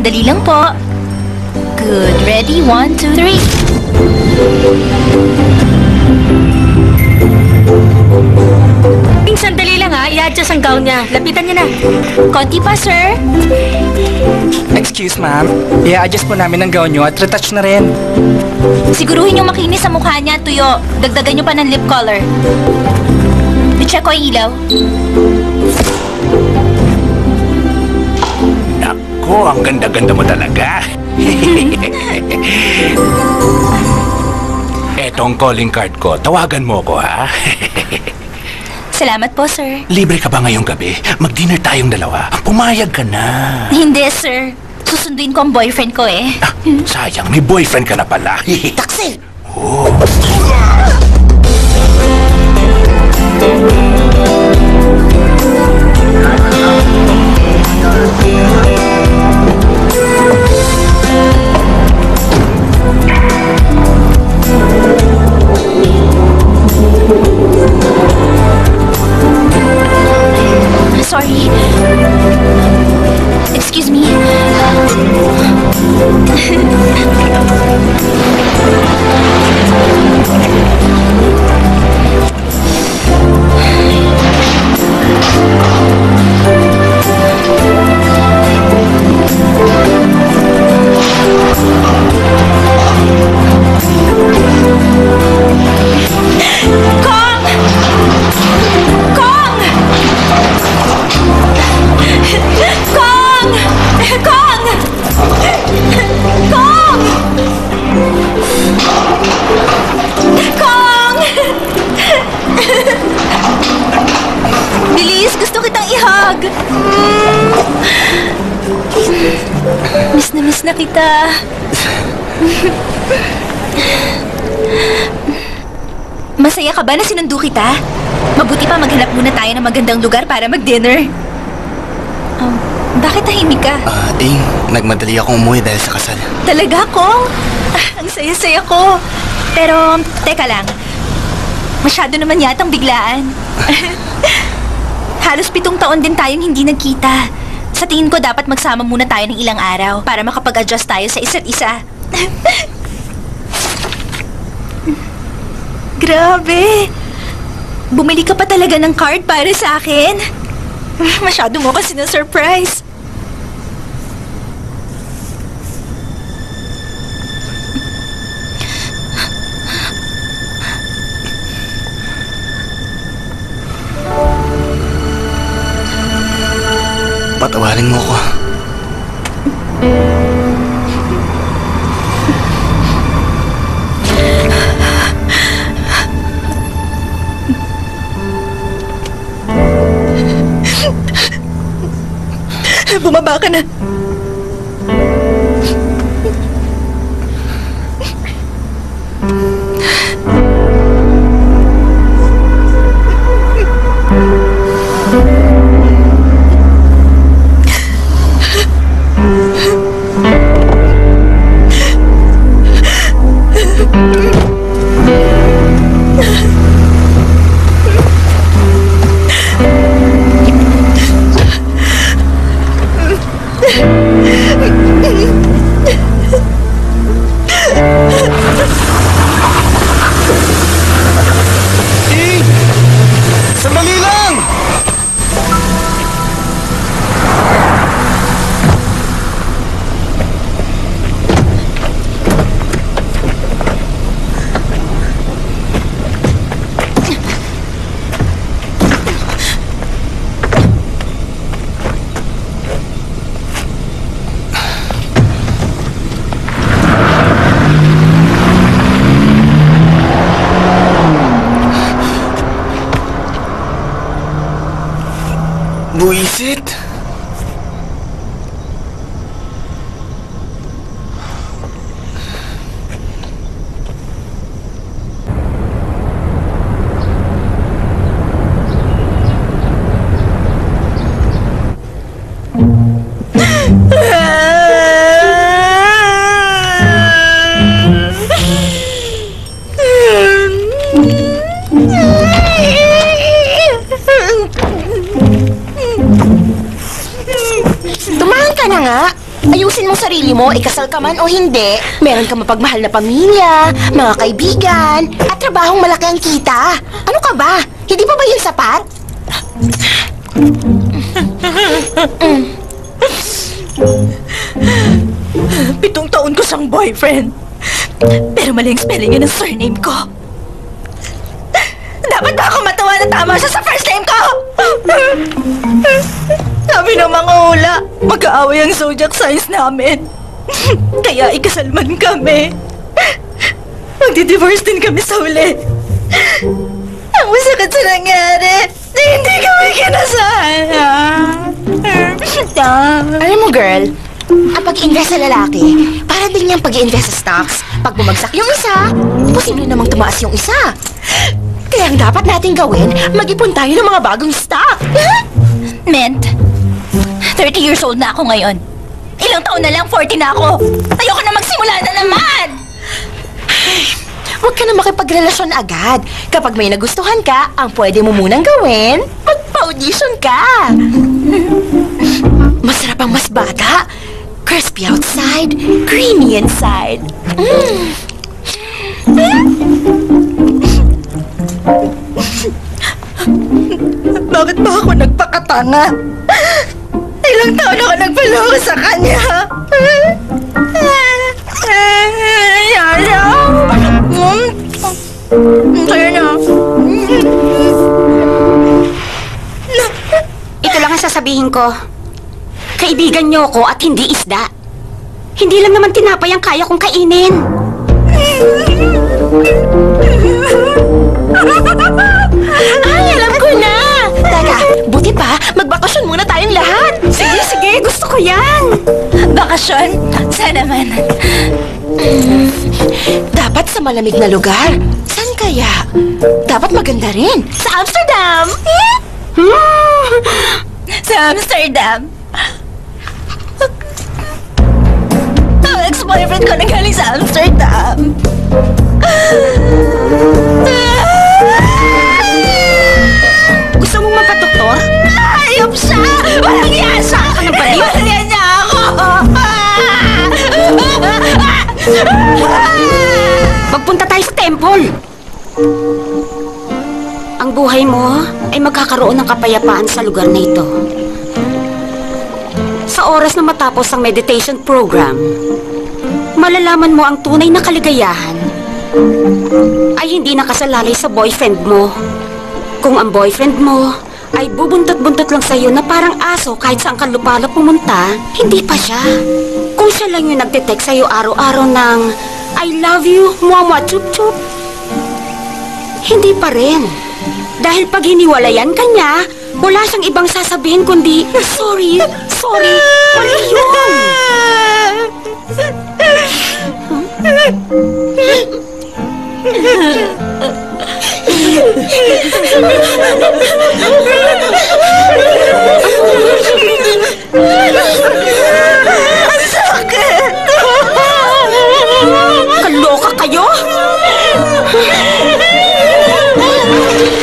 Sandali lang po. Good. Ready? 1, 2, 3. Sandali lang ha. I-adjust ang gown niya. Lapitan niya na. Konti pa, sir. Excuse, ma'am. I-adjust po namin ang gown nyo at retouch na rin. Siguruhin yung makinis sa mukha niya, tuyo. Dagdagan nyo pa ng lip color. I-check ko yung ilaw. Naku, ang ganda-ganda mo talaga. Etong calling card ko. Tawagan mo ko, ha? Salamat po, sir. Libre ka ba ngayong gabi? Mag-dinner tayong dalawa. Pumayag ka na. Hindi, sir. Susunduin ko ang boyfriend ko eh. Ah, sayang, may boyfriend ka na pala. Taxi! Oh. Sorry. Excuse me. Miss na kita. Masaya ka ba na sinundo kita? Mabuti pa maghanap muna tayo ng magandang lugar para mag-dinner. Bakit tahimik ka? Nagmadali akong umuwi dahil sa kasal. Talaga, Kong? Ang saya-saya ko. Pero, teka lang. Masyado naman yatang biglaan. Halos 7 taon din tayong hindi nagkita. Sa tingin ko dapat magsama muna tayo ng ilang araw para makapag-adjust tayo sa isa't isa. Grabe! Bumili ka pa talaga ng card para sa akin? Masyado mo kasi na-surprise. Patawarin mo ko. Bumaba ka na. Sandali lang! Buisit! ayusin mong sarili mo, ikasal ka man o hindi, meron ka mapagmahal na pamilya, mga kaibigan, at trabahong malaki ang kita. Ano ka ba? Hindi pa ba yun sapat? 7 taon ko siyang boyfriend. Pero mali ang spelling niya ng surname ko. Dapat ba ako matawa na tama siya sa first name ko? Sabi ng mga hula, mag-aaway ang zodiac signs namin. Kaya ikasal man kami. Magdi-divorce din kami sa huli. Ang masakit sa nangyari, na hindi kami kinasala. Alam mo, girl, ang pag-invest sa lalaki, para din niyang pag-invest sa stocks. Pag bumagsak yung isa, posible namang tumaas yung isa. Kaya ang dapat natin gawin, mag-ipon tayo ng mga bagong stock. Ment, 30 years old na ako ngayon. Ilang taon na lang, 40 na ako. Ayoko na magsimula na naman! Huwag ka na makipagrelasyon agad. Kapag may nagustuhan ka, ang pwede mo munang gawin, magpa-audition ka. Masarap ang mas bata. Crispy outside, creamy inside. Bakit ba ako nagpakatanga? Ilang taon ako nagpaloko sa kanya. Yaya. Kaya na. Ito lang ang sasabihin ko. Kaibigan niyo ko at hindi isda. Hindi lang naman tinapay ang kaya kong kainin. Ay, alam ko na! Teka, buti pa, magbakasyon muna tayong lahat. Sige, sige, gusto ko yan. Bakasyon? Sana man. Dapat sa malamig na lugar. Saan kaya? Dapat maganda rin. Sa Amsterdam! Sa Amsterdam. Ang ex-boyfriend ko nanggaling sa Amsterdam. Gusto mong magpa-doktor? Ayop siya! Walang iya siya! Ano ba yun? Iwalya niya ako! Magpunta tayo sa temple. Ang buhay mo ay magkakaroon ng kapayapaan sa lugar na ito. Sa oras na matapos ang meditation program, malalaman mo ang tunay na kaligayahan ay hindi nakasalalay sa boyfriend mo. Kung ang boyfriend mo ay bubuntot-buntot lang sa'yo na parang aso kahit saan ka lupalop pumunta, hindi pa siya. Kung siya lang yung nagte-text sa'yo araw-araw ng I love you, mwah-mwah, chup-chup, hindi pa rin. Dahil pag hiniwalayan ka niya, wala siyang ibang sasabihin kundi, sorry, sorry, mali yun. Ang sakit! Kaloka kayo?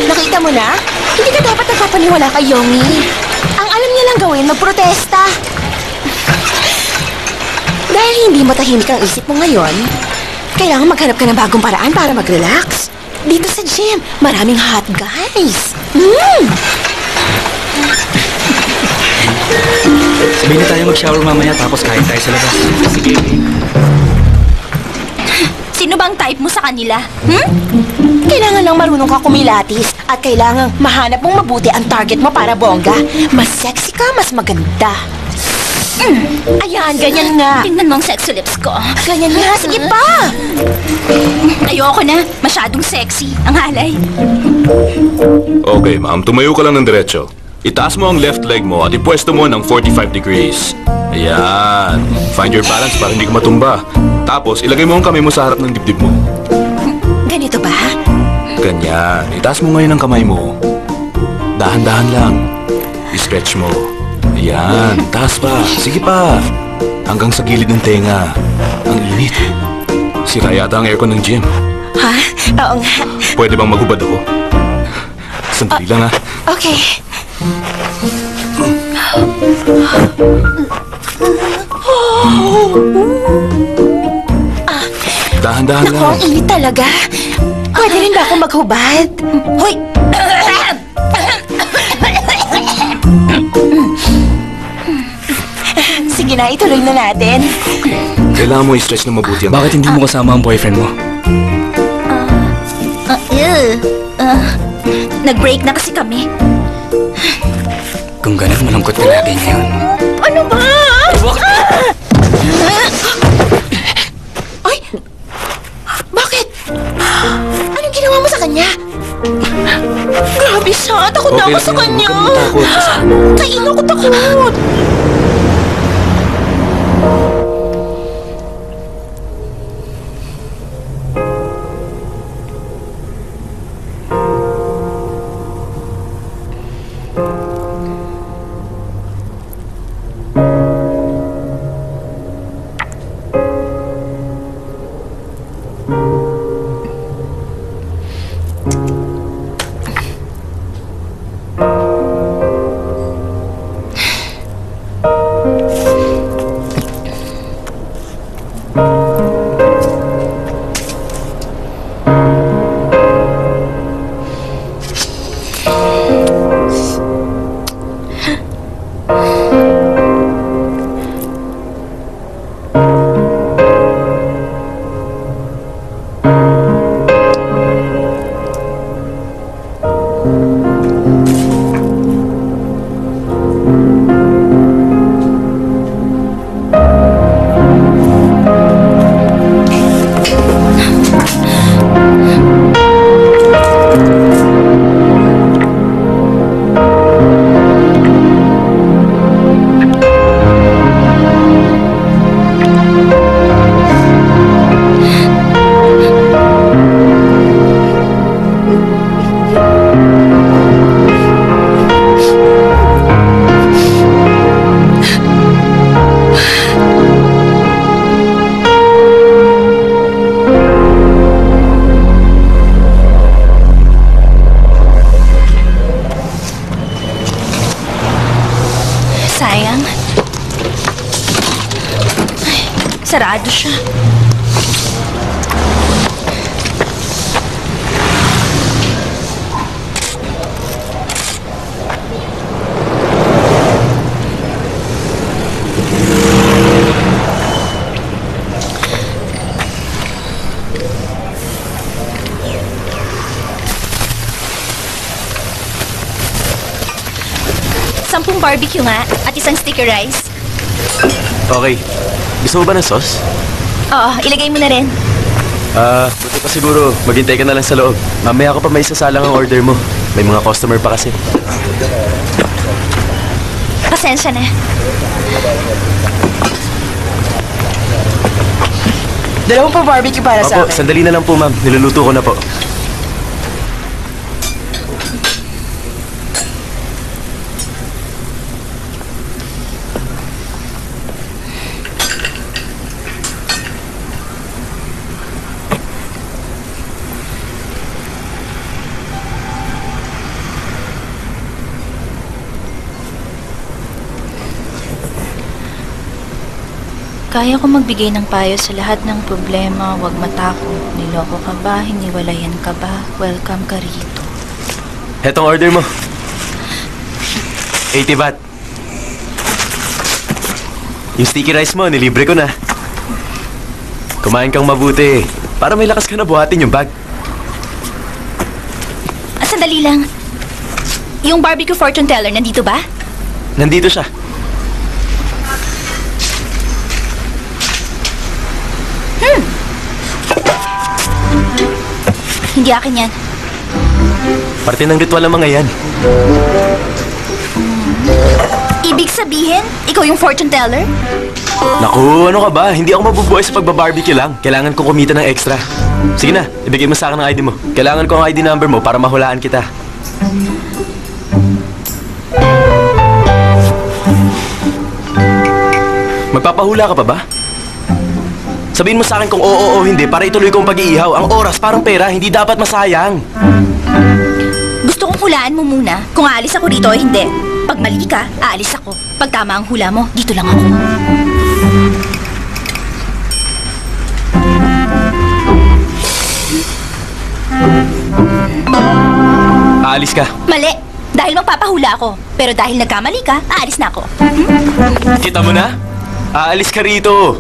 Nakita mo na? Hindi ka dapat nagpapaniwala kay Yongi. Ang alam niya lang gawin, magprotesta. Dahil hindi matahimik ang isip mo ngayon, kailangan maghanap ka ng bagong paraan para mag-relax. Dito sa gym, maraming hot guys. Sabihin na tayo mag-shower mamaya tapos kain tayo sa labas. Sige. Sino bang type mo sa kanila? Kailangan lang marunong ka kumilatis at kailangan mahanap mong mabuti ang target mo para bongga. Mas sexy ka, mas maganda. Ayan, ganyan nga. Tingnan mo ang sexy lips ko. Ganyan nga, sige pa. Ayoko na. Masyadong sexy. Ang halay. Okay, ma'am. Tumayo ka lang ng diretso. Itaas mo ang left leg mo at ipwesto mo ng 45 degrees. Ayan. Find your balance para hindi ka matumba. Tapos, ilagay mo ang kamay mo sa harap ng dibdib mo. Ganito ba? Ganyan. Itaas mo ngayon ang kamay mo. Dahan-dahan lang. I-stretch mo. Ayan. Taas pa. Sige pa. Hanggang sa gilid ng tenga. Ang init. Sira yata ang aircon ng gym. Ha? Oo nga. Pwede bang maghubad ako? Sandali lang, ha? Okay. Dahan-dahan Naku, lang. ang init talaga. Pwede rin ba ako maghubad? Hoy! Sige na, ituloy na natin. Kailangan mo i-stretch na mabuti ang... Bakit hindi mo kasama ang boyfriend mo? Nag-break na kasi kami. Kung ganun, malungkot ka lagi ngayon. Ano ba? Ay! Bakit? Anong ginawa mo sa kanya? Grabe siya. Takot na Okay ako lang sa yan. kanya. Huwag ka matakot. Kasama mo. Kaino ko takot. Sayang. Ay, sarado siya. Sampung barbecue nga at isang sticker rice. Okay. Gusto mo ba ng sauce? Oo, ilagay mo na rin. Buti pa siguro. Maghintay ka na lang sa loob. Mamaya ko pa may sasalang ang order mo. May mga customer pa kasi. Pasensya na. Dalawang pa barbecue para sa Opo, akin. sandali na lang po, ma'am. Niluluto ko na po. Kaya ko magbigay ng payo sa lahat ng problema. Huwag matakot. Niloko ka ba? Hiniwalayan ka ba? Welcome ka rito. Hetong order mo. 80 baht. Yung sticky rice mo, nilibre ko na. Kumain kang mabuti. Para may lakas ka na buhatin yung bag. Sandali lang. Yung barbecue fortune teller, nandito ba? Nandito siya. Hindi akin yan. Parte ng ritual ng mga yan. Ibig sabihin, ikaw yung fortune teller? Naku, ano ka ba? Hindi ako mabubuhay sa pagbabarbecue lang. Kailangan kong kumita ng extra. Sige na, ibigay mo sa akin ang ID mo. Kailangan ko ang ID number mo para mahulaan kita. Magpapahula ka pa ba? Sabihin mo sa akin kung oo o hindi para ituloy ko ang pag-iihaw. Ang oras parang pera, hindi dapat masayang. Gusto kong hulaan mo muna kung aalis ako dito o hindi. Pag mali ka, aalis ako. Pag tama ang hula mo, dito lang ako. Aalis ka. Mali. Dahil magpapahula ako. Pero dahil nagkamali ka, aalis na ako. Kita mo na? Aalis ka rito.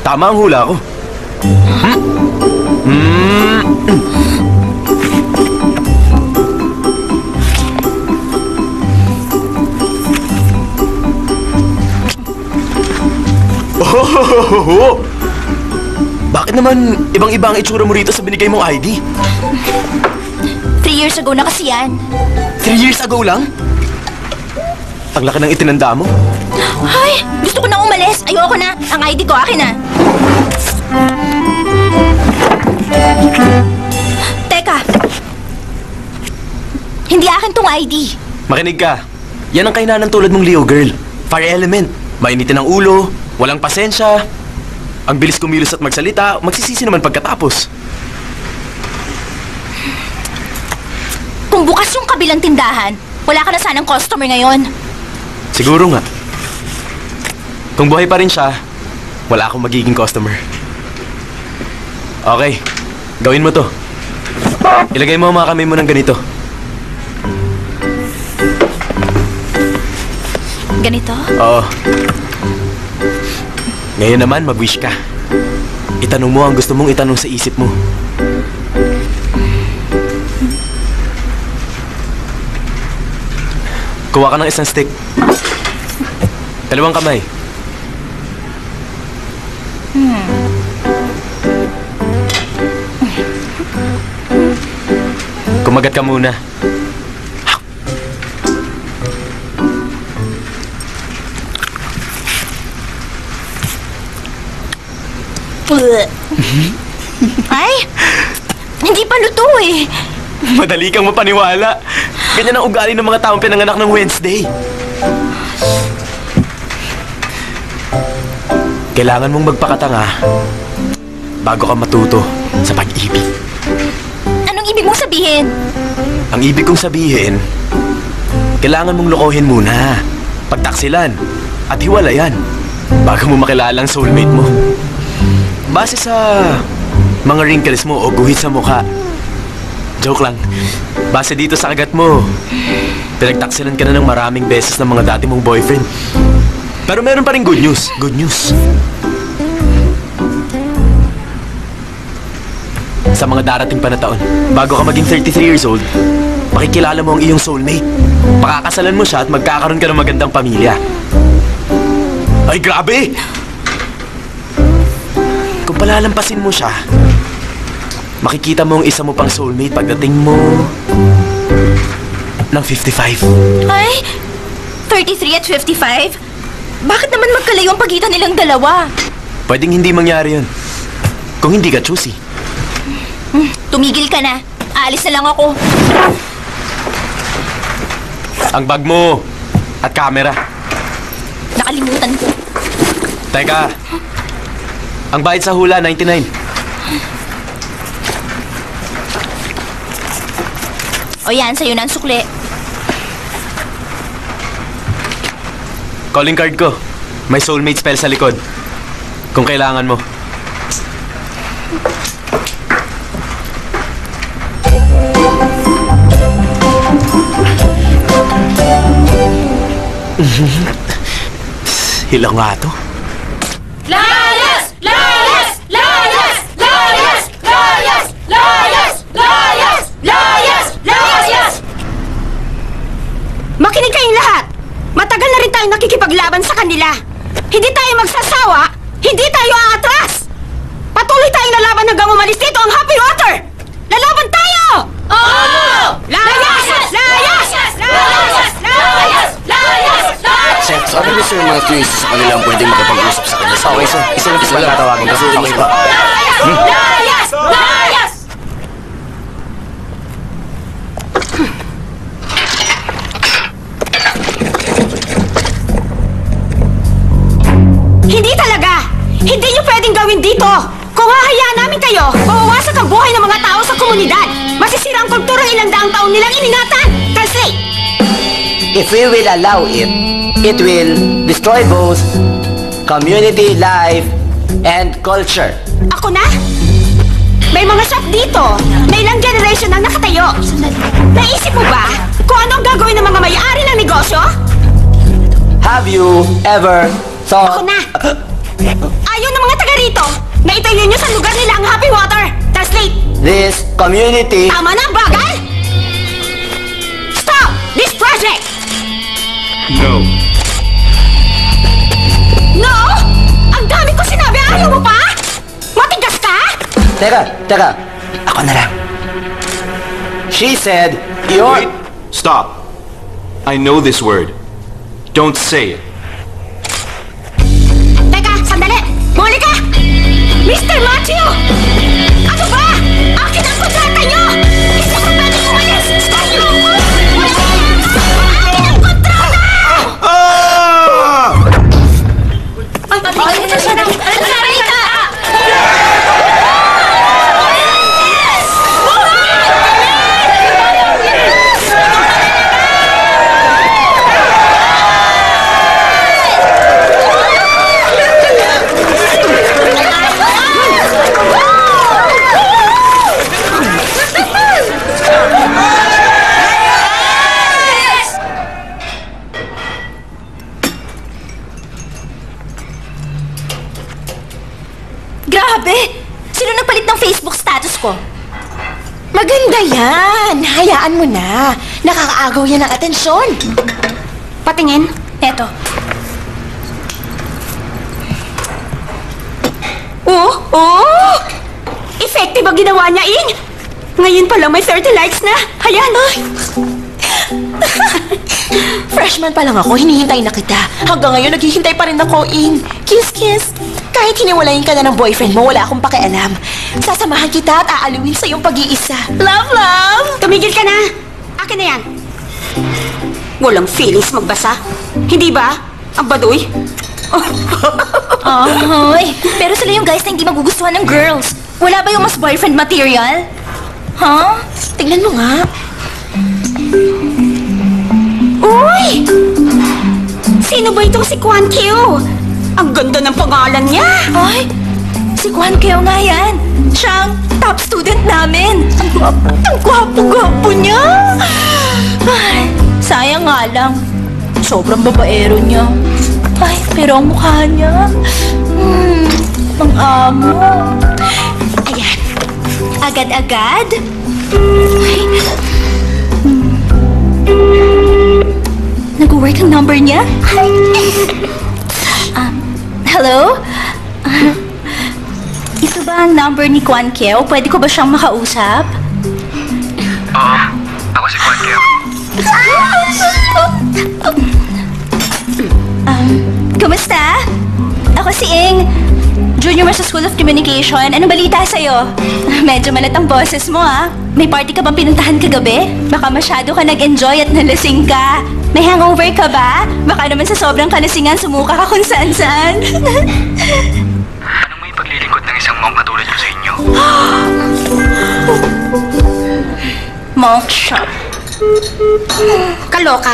Tama ang hula ko. Oh! Bakit naman ibang-iba ang itsura mo rito sa binigay mong ID? 3 years ago na kasi yan. 3 years ago lang? Ang laki ng itinanda mo. Ay, gusto ko na umalis. Ayoko na. Ang ID ko, akin na. Teka. Hindi akin tong ID. Makinig ka. Yan ang kainanan tulad mong Leo girl. Fire element. Mainitin ang ulo, walang pasensya. Ang bilis kumilos at magsalita, magsisisi naman pagkatapos. Kung bukas yung kabilang tindahan, wala ka na sanang customer ngayon. Siguro nga. Kung buhay pa rin siya, wala akong magiging customer. Okay, gawin mo to. Ilagay mo ang mga kamay mo ng ganito. Ganito? Oo. Ngayon naman, mag-wish ka. Itanong mo ang gusto mong itanong sa isip mo. Kuha ka ng isang stick. Dalawang kamay. Kumagat ka muna. Ay, hindi pa luto eh. Madali kang mapaniwala. Ganyan ang ugali ng mga taong pinanganak ng Wednesday. Kailangan mong magpakatanga bago ka matuto sa pag-ibig. Anong ibig mong sabihin? Ang ibig kong sabihin, kailangan mong lokohin muna, pagtaksilan, at hiwalayan bago mo makilala ang soulmate mo. Base sa mga wrinkles mo o guhit sa mukha. Joke lang. Base dito sa kagat mo, pinagtaksilan ka na ng maraming beses ng mga dati mong boyfriend. Pero meron pa rin good news. Good news. Sa mga darating pa na taon, bago ka maging 33 years old, makikilala mo ang iyong soulmate. Pakakasalan mo siya at magkakaroon ka ng magandang pamilya. Ay, grabe! Kung palalampasin mo siya, makikita mo ang isa mo pang soulmate pagdating mo ng 55. Ay, 33 at 55? Bakit naman magkalayo ang pagitan nilang dalawa? Pwedeng hindi mangyari yun. Kung hindi ka choosy. Tumigil ka na. Aalis na lang ako. Ang bag mo at camera. Nakalimutan ko. Teka. Ang bayad sa hula, 99. O yan, sa'yo na ang sukli. Calling card ko. May soulmate spell sa likod. Kung kailangan mo. Hilang nga to. Layas! Layas! Layas! Layas! Layas! Layas! Layas! Layas! Layas! Makinig kayong lahat! Matagal na rin tayong nakikipaglaban sa kanila. Hindi tayo magsasawa, hindi tayo aatras! Patuloy tayong lalaban hanggang umalis dito ang Happy Water! Lalaban tayo! Oo! Layas! Layas! Layas! Layas! Layas! Sir, sabi ni Sir Matthew sa kanila ang pwedeng makipag-usap sa kanya. Okay, sir. Isa lang lang tatawagin kasi okay pa. Layas! Layas! Hindi talaga! Hindi niyo pwedeng gawin dito! Kung hahayaan namin kayo, mawawasak ang buhay ng mga tao sa komunidad. Masisira ang kultura ng ilang daang taon nilang iningatan. Translate! If we will allow it, it will destroy both community life and culture. Ako na? May mga shop dito na ilang generation ang nakatayo. Naisip mo ba kung ano ang gagawin ng mga may-ari ng negosyo? Have you ever Ako thought... na! Ayaw ng mga taga rito na itayo nyo sa lugar nila ang happy water. Translate! This community... Tama na, bagal! Stop this project! No. No! Ang dami ko sinabi, ayaw mo pa? Matigas ka? Teka. Ako na lang. She said, Wait. Stop. I know this word. Don't say it. Teka, sandali! Muli ka! Mr. Matthew! Ano ba? Akin ang kontrata nyo! Hindi ako pwede umalis! Tayo ako! Akin ang kontrata! Ay, ito siya na! Rita! Grabe! Sino nagpalit ng Facebook status ko? Maganda yan. Hayaan mo na. Nakakaagaw yan ng atensyon. Patingin. Eto. Oh! Effective ang ginawa niya, Ing! Ngayon pa lang may 30 likes na. Hayan! Freshman pa lang ako, hinihintay na kita. Hanggang ngayon, naghihintay pa rin ako, Ing. Kiss, kiss. Kahit hiniwalayin ka na ng boyfriend mo, wala akong pakialam. Sasamahan kita at aaluin sa iyong pag-iisa. Love, love! Tumigil ka na! Akin na yan! Walang feelings magbasa. Hindi ba? Ang baduy? Ahoy! Pero sila yung guys na hindi magugustuhan ng girls. Wala ba yung mas boyfriend material? Huh? Tingnan mo nga. Uy! Sino ba itong si Kwan Q? Ang ganda ng pangalan niya! Ay! Si Kwan Keo nga yan. Siya ang top student namin. Ang gwapo-gwapo niya. Ay, sayang nga lang. Sobrang babaero niya. Ay, pero ang mukha niya. Ang amo. Ayan. Agad-agad. Ay. Nag-work ang number niya? Hello? Ito ba ang number ni Kwan Keo? Pwede ko ba siyang makausap? Ako si Kwan Keo. Kumusta? Ako si Ing. Junior sa School of Communication. Anong balita sa'yo? Medyo malat ang boses mo, ah. May party ka bang pinuntahan kagabi? Baka masyado ka nag-enjoy at nalasing ka. May hangover ka ba? Baka naman sa sobrang kalasingan sumuka ka kung saan-saan. Anong may paglilingkod ng isang monk katulad ko sa inyo? Monk siya. Kaloka.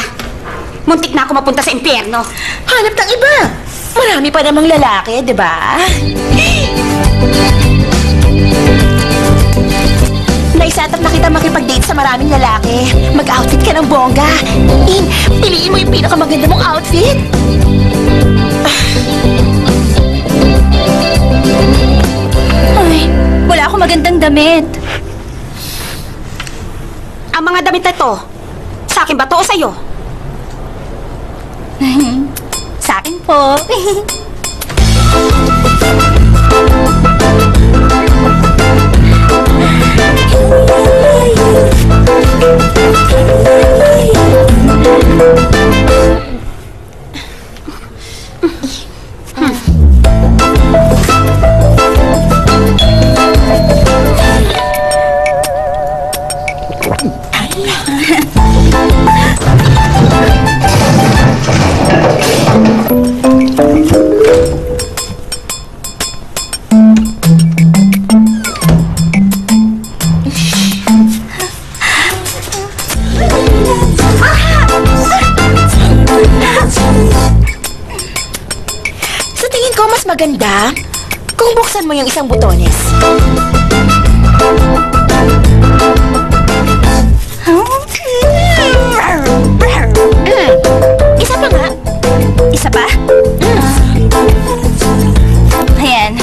Muntik na ako mapunta sa impyerno. Hanap ng iba. Marami pa namang lalaki, di ba? Naisetap na kita makipag-date sa maraming lalaki. Mag-outfit ka ng bongga. In, piliin mo yung pinakamaganda mong outfit. Ay, wala akong magandang damit. Ang mga damit na to, sa akin ba to o sa'yo? Sa akin po. Sa tingin ko, mas maganda kung buksan mo yung isang butones. Isa pa nga. Isa pa? Ayan.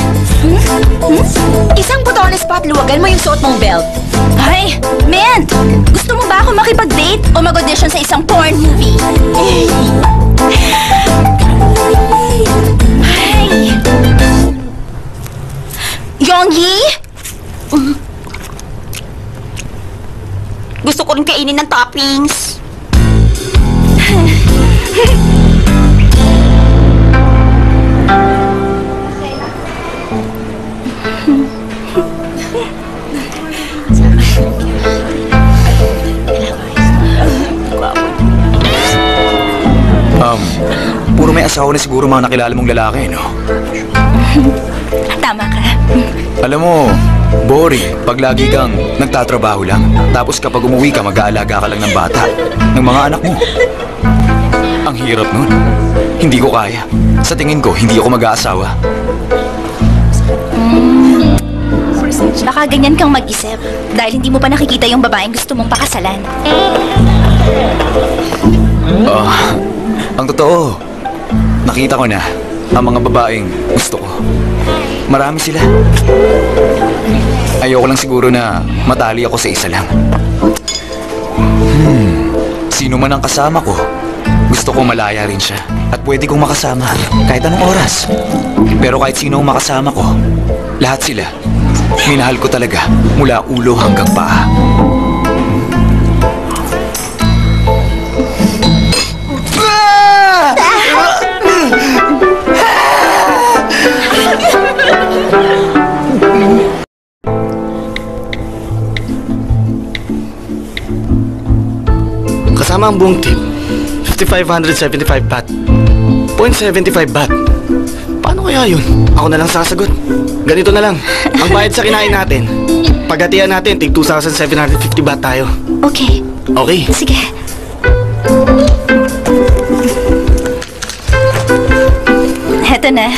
Isang butones pa at luwagan mo yung suot mong belt. Ay, man! Gusto mo ba ako makipag-date o mag-audition sa isang porn movie? Ay! Yonggi? Gusto ko rin kainin ng toppings. Puro may asawa na siguro mga nakilala mong lalaki, no? Tama ka. Alam mo, boring pag lagi kang nagtatrabaho lang. Tapos kapag umuwi ka, mag-aalaga ka lang ng bata, ng mga anak mo. Ang hirap nun. Hindi ko kaya. Sa tingin ko, hindi ako mag-aasawa. Baka ganyan kang mag-isip dahil hindi mo pa nakikita yung babaeng gusto mong pakasalan. Ang totoo, nakita ko na ang mga babaeng gusto ko. Marami sila. Ayoko lang siguro na matali ako sa isa lang. Sino man ang kasama ko, gusto ko malaya rin siya. At pwede kong makasama kahit anong oras. Pero kahit sino ang makasama ko, lahat sila, minahal ko talaga mula ulo hanggang paa. Kasama ang buong team. 5,575 baht. 0.75 baht. Paano kaya yun? Ako na lang sasagot. Ganito na lang. Ang bayad sa kinain natin, paghatian natin, tig 2,750 baht tayo. Okay. Okay. Sige. Heto na.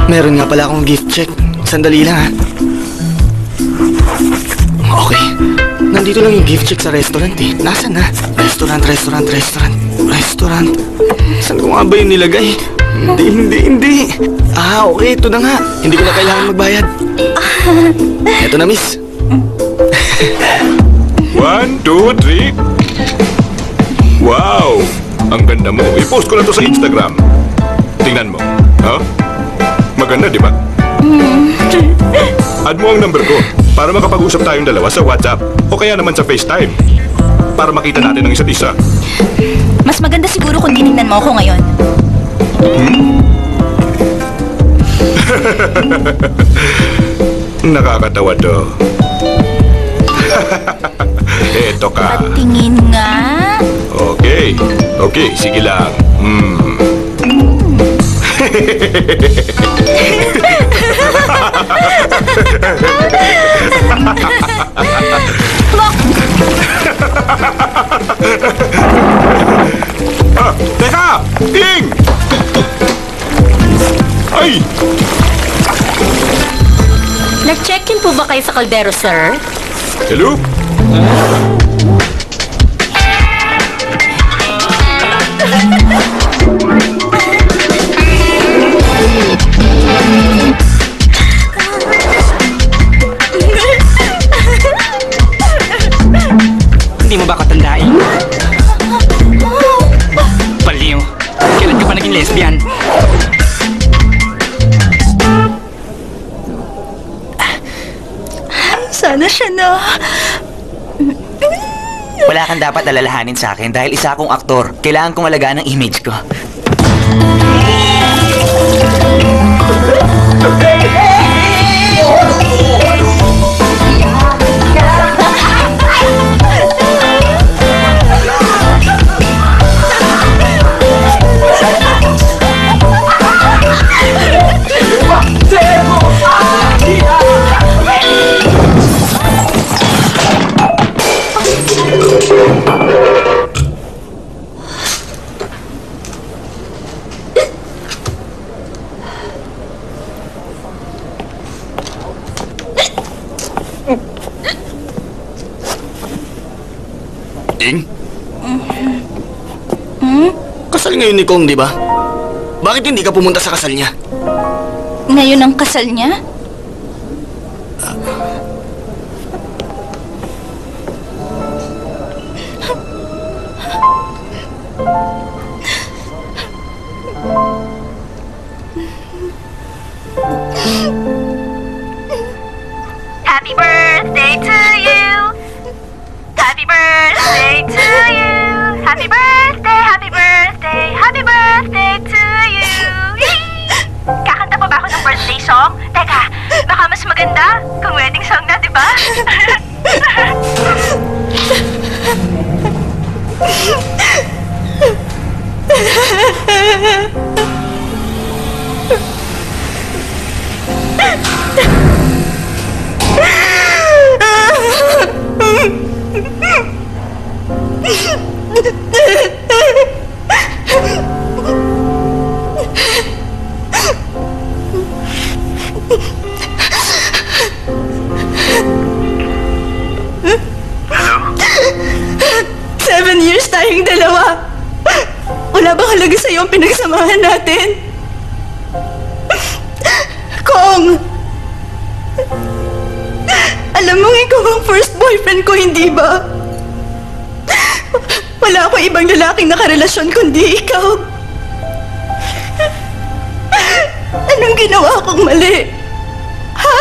Meron nga pala akong gift check. Sandali lang ha. Okay. Nandito lang yung gift check sa restaurant eh. Nasaan na? Restaurant. Saan ko nga ba yung nilagay? Hindi. Okay. Ito na nga. Hindi ko na kailangan magbayad. Ito na, miss. 1, 2, 3. Wow! Ang ganda mo. I-post ko na to sa Instagram. Tingnan mo. Maganda, di ba? Add mo ang number ko para makapag-usap tayong dalawa sa WhatsApp o kaya naman sa FaceTime para makita natin ang isa't isa. Mas maganda siguro kung tinignan mo ako ngayon. Nakakatawa to. Eto ka. Patingin nga. Okay, sige lang. Teka! Ting! Ay! Nag-check-in po ba kayo sa Caldero, sir? Hello? Hindi mo ba katandain? Baliw. Kailan ka pa naging lesbian? Sana siya na. Wala kang dapat alalahanin sa akin dahil isa akong aktor. Kailangan kong alagaan ang image ko. Ing? Kasal ngayon ni Kong, di ba? Bakit hindi ka pumunta sa kasal niya? Ngayon ang kasal niya? Happy birthday to you. Happy birthday to you. Happy birthday, happy birthday, happy birthday to you. Kakanta pa ba ako ng birthday song? Teka, baka mas maganda kung wedding song na, di ba? Hello? 7 years tayong dalawa. Wala bang halaga sa'yo ang pinagsamahan natin? Kong! Alam mo, ikaw ang first boyfriend ko, hindi ba? Wala akong ibang lalaking nakarelasyon kundi ikaw. Anong ginawa kong mali? Ha?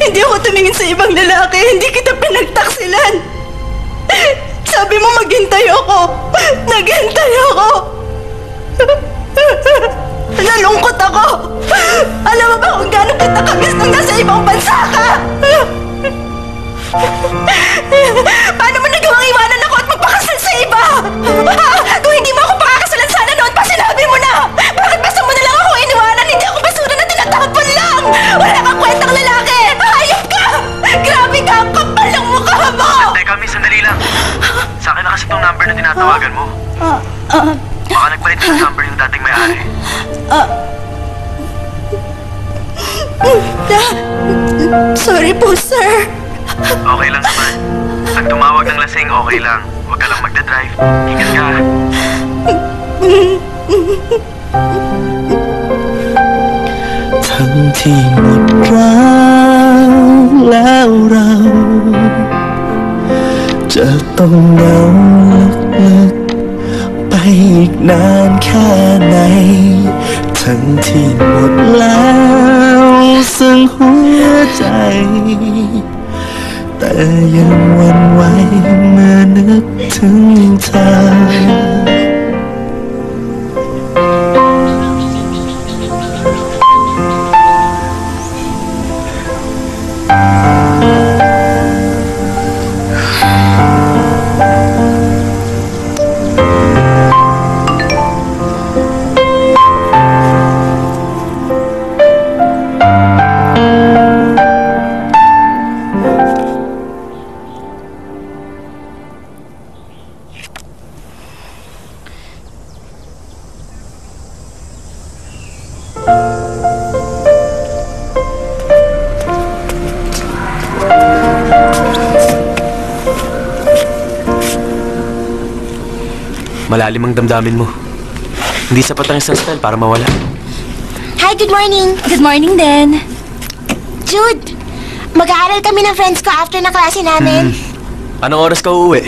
Hindi ako tumingin sa ibang lalaki. Hindi kita pinagtaksilan. Sabi mo maghintay ako. Naghintay ako. Nalungkot ako. Alam mo ba kung gaano kita kamiss nung nasa ibang bansa ka? Paano mo nagawang iwanan ako at magpakasal sa iba? Kung hindi mo ako pakakasalan, sana noon pa sinabi mo na. Bakit basta mo na lang ako iniwanan? Hindi ako basura na tinatapon lang. Wala kang kwentang lalaki. Hayop ka! Grabe ka! Ang kapal ng mukha mo! Teka, miss, sandali lang. Sa akin na kasi itong number na tinatawagan mo. Baka nagpalit ng number yung dating may-ari. Sorry po, sir. Okay lang naman. Pag tumawag ng lasing, okay lang. Huwag ka lang magdadrive. Ingat ka.ทั้งที่หมดรักแล้วเราจะต้องเหงาลึกๆไปอีกนานแค่ไหนทั้งที่หมดแล้วซึ่งหัวใจแต่ยังหวั่นไหวเมื่อนึกถึงเธอMalalim ang damdamin mo. Hindi sapat ang isang style para mawala. Hi, good morning. Good morning din. Jude, mag-aaral kami ng friends ko after na klase namin. Anong oras ka uuwi?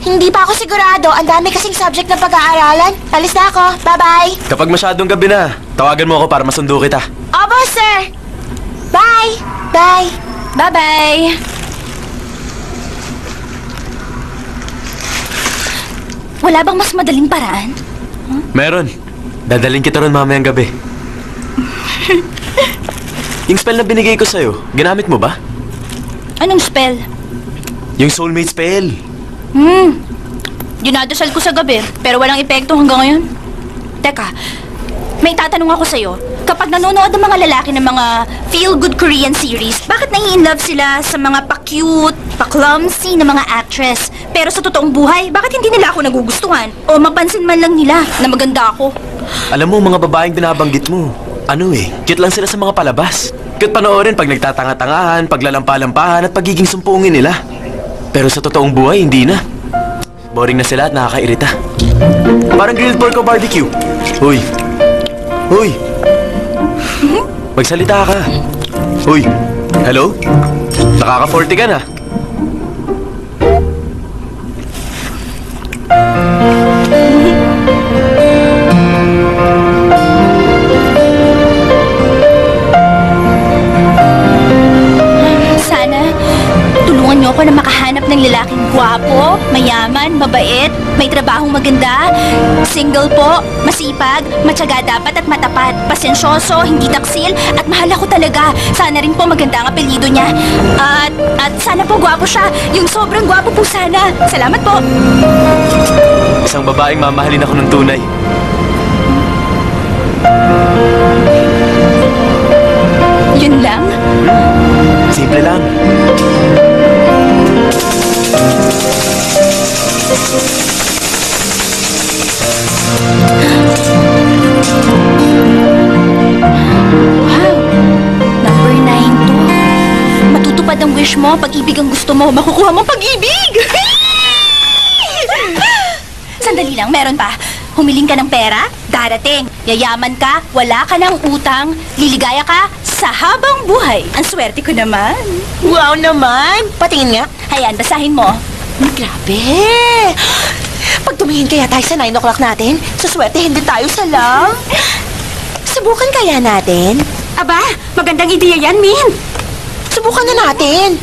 Hindi pa ako sigurado. Ang dami kasing subject na pag-aaralan. Alis na ako. Bye-bye. Kapag masyadong gabi na, tawagan mo ako para masundo kita. Opo, sir. Bye. Bye. Bye-bye. Wala bang mas madaling paraan? Meron. Dadaling kita ron mamayang gabi. Yung spell na binigay ko sa'yo, ginamit mo ba? Anong spell? Yung soulmate spell. Dinadasal ko sa gabi, pero walang epekto hanggang ngayon. Teka, may tatanong ako sa'yo. Kapag nanonood ng mga lalaki ng mga feel-good Korean series, bakit nai-inlove sila sa mga pa-cute, pa-clumsy na mga actress? Pero sa totoong buhay, bakit hindi nila ako nagugustuhan? O mapansin man lang nila na maganda ako? Alam mo, mga babaeng binabanggit mo, cute lang sila sa mga palabas. Cute panoorin pag nagtatanga-tangahan, paglalampalampahan at pagiging sumpungin nila. Pero sa totoong buhay, hindi na. Boring na sila at nakakairita. Parang grilled pork o barbecue. Uy. Uy. Magsalita ka. Uy. Hello? Nakaka-40 ka na. Sana, tulungan niyo ako na makahanap ng lalaking gwapo, mayaman, mabait, may trabahong maganda, single po, masipag, matyaga dapat at matapat, pasensyoso, hindi taksil, at mahal ako talaga. Sana rin po maganda ang apelyido niya. At sana po gwapo siya, yung sobrang gwapo po sana. Salamat po. Isang babaeng mamahalin ako ng tunay. Yun lang? Simple lang. Wow! Number 9 to. Matutupad ang wish mo, pag-ibig ang gusto mo, makukuha mo pag-ibig! Sandali lang, meron pa. Humiling ka ng pera, darating. Yayaman ka, wala ka ng utang, liligaya ka sa habang buhay. Ang swerte ko naman. Wow naman! Patingin nga. Ayan, basahin mo. Grabe! Pag tumingin kaya tayo sa 9 o'clock natin, suswertehin din tayo sa lang. Subukan kaya natin? Aba, magandang ideya yan, Min. Subukan na natin.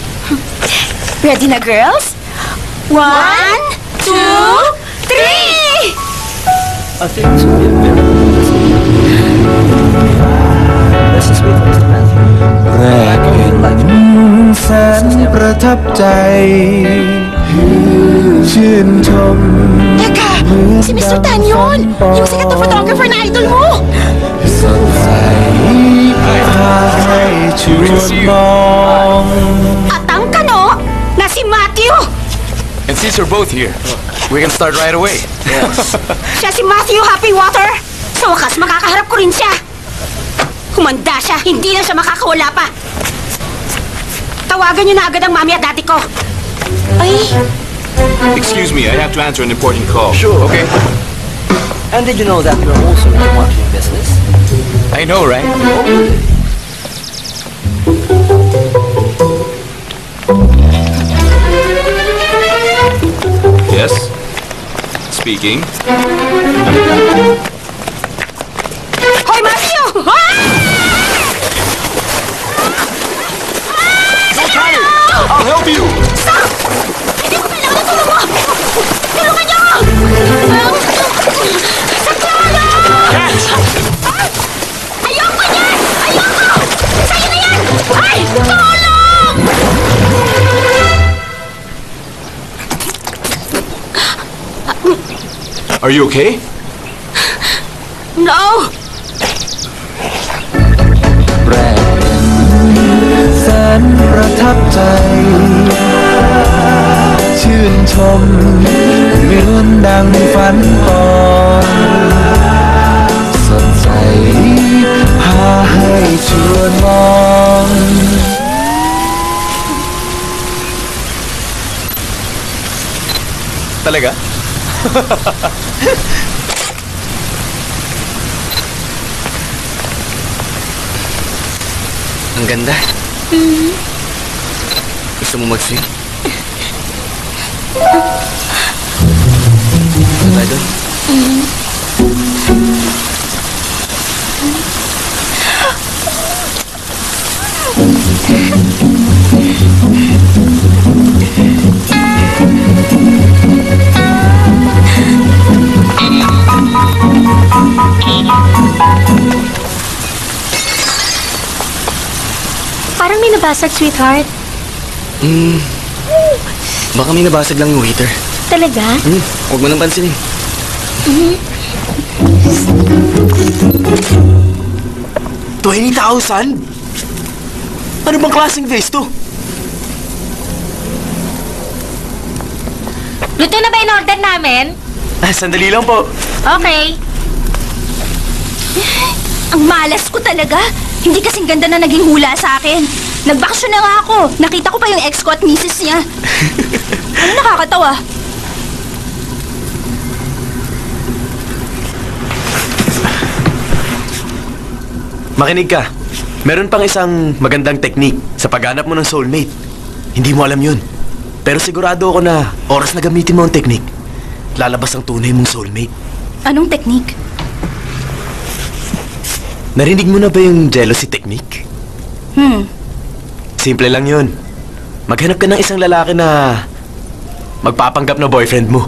Ready na, girls? 1, 2, 3! I think it's gonna be a very Let's just wait for Mr. Matthew. แรกเห็นแสนประทับใจ ชื่นชม Teka! Si Mr. Tan yun! Yung sikat na photographer na idol mo! สดใสพาให้ชวนมอง At ang kano na si Matthew. And since you're both here, we can start right away. Siya si Matthew Happywater. Sa wakas, makakaharap ko rin siya. Humanda siya, hindi na siya makakawala pa. Tawagan niyo na agad ang mami at daddy ko. Ay! Excuse me, I have to answer an important call. Sure. Okay. And did you know that you're also in the marketing business? I know, right? Yes. Speaking. Hoy, Matthew! I'll help you! Stop! Hindi ko kailangan ng tulong mo! Tulungan niyo ako! Saklolo! Ayoko niyan! Ayoko! Sa'yo na yan! Ay! Tulong! Are you okay? No! แรกแสนประทับใจ ชื่นชมเหมือนดังฝันก่อนสดใสพาให้ชวนมอง Talaga? Ang ganda. Gusto mo mag-sing? Ano tayo doon? Parang may nabasag, sweetheart. Baka may nabasag lang yung waiter. Talaga? Huwag mo nang pansinin. $20,000? Ano bang klaseng vase to? Luto na ba in-order namin? Sandali lang po. Okay. Ang malas ko talaga. Hindi kasing ganda na naging hula sa akin. Nagbakasyon na nga ako. Nakita ko pa yung ex ko at misis niya. nakakatawa. Makinig ka. Meron pang isang magandang technique sa paghanap mo ng soulmate. Hindi mo alam yun. Pero sigurado ako na oras na gamitin mo ang technique, lalabas ang tunay mong soulmate. Anong technique? Narinig mo na ba yung jealousy technique? Simple lang yun. Maghanap ka ng isang lalaki na magpapanggap na boyfriend mo.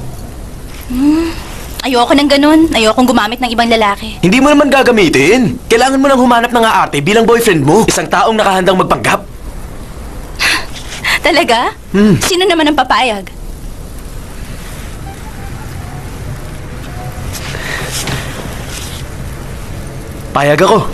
Ayoko ng ganun. Ayokong gumamit ng ibang lalaki. Hindi mo naman gagamitin. Kailangan mo nang humanap ng aate bilang boyfriend mo. Isang taong nakahandang magpanggap. Talaga? Sino naman ang papayag? Payag ako.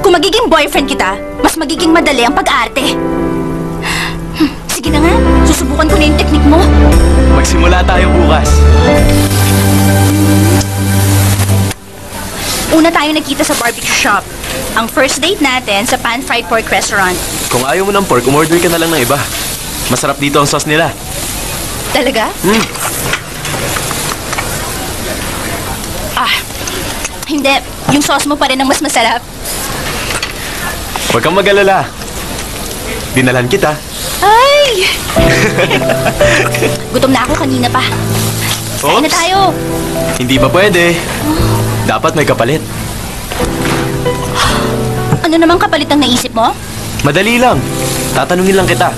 Kung magiging boyfriend kita, mas magiging madali ang pag-arte. Sige na nga, susubukan ko na yung technique mo. Magsimula tayo bukas. Una tayo nagkita sa barbecue shop. Ang first date natin sa pan-fried pork restaurant. Kung ayaw mo ng pork, umorder ka na lang ng iba. Masarap dito ang sauce nila. Talaga? Hindi. Yung sauce mo pa rin ang mas masarap. Huwag kang mag-alala. Dinalan kita. Ay! Gutom na ako kanina pa. Kain na Oops. tayo. Hindi ba pwede? Dapat may kapalit. Ano namang kapalit ang naisip mo? Madali lang. Tatanungin lang kita.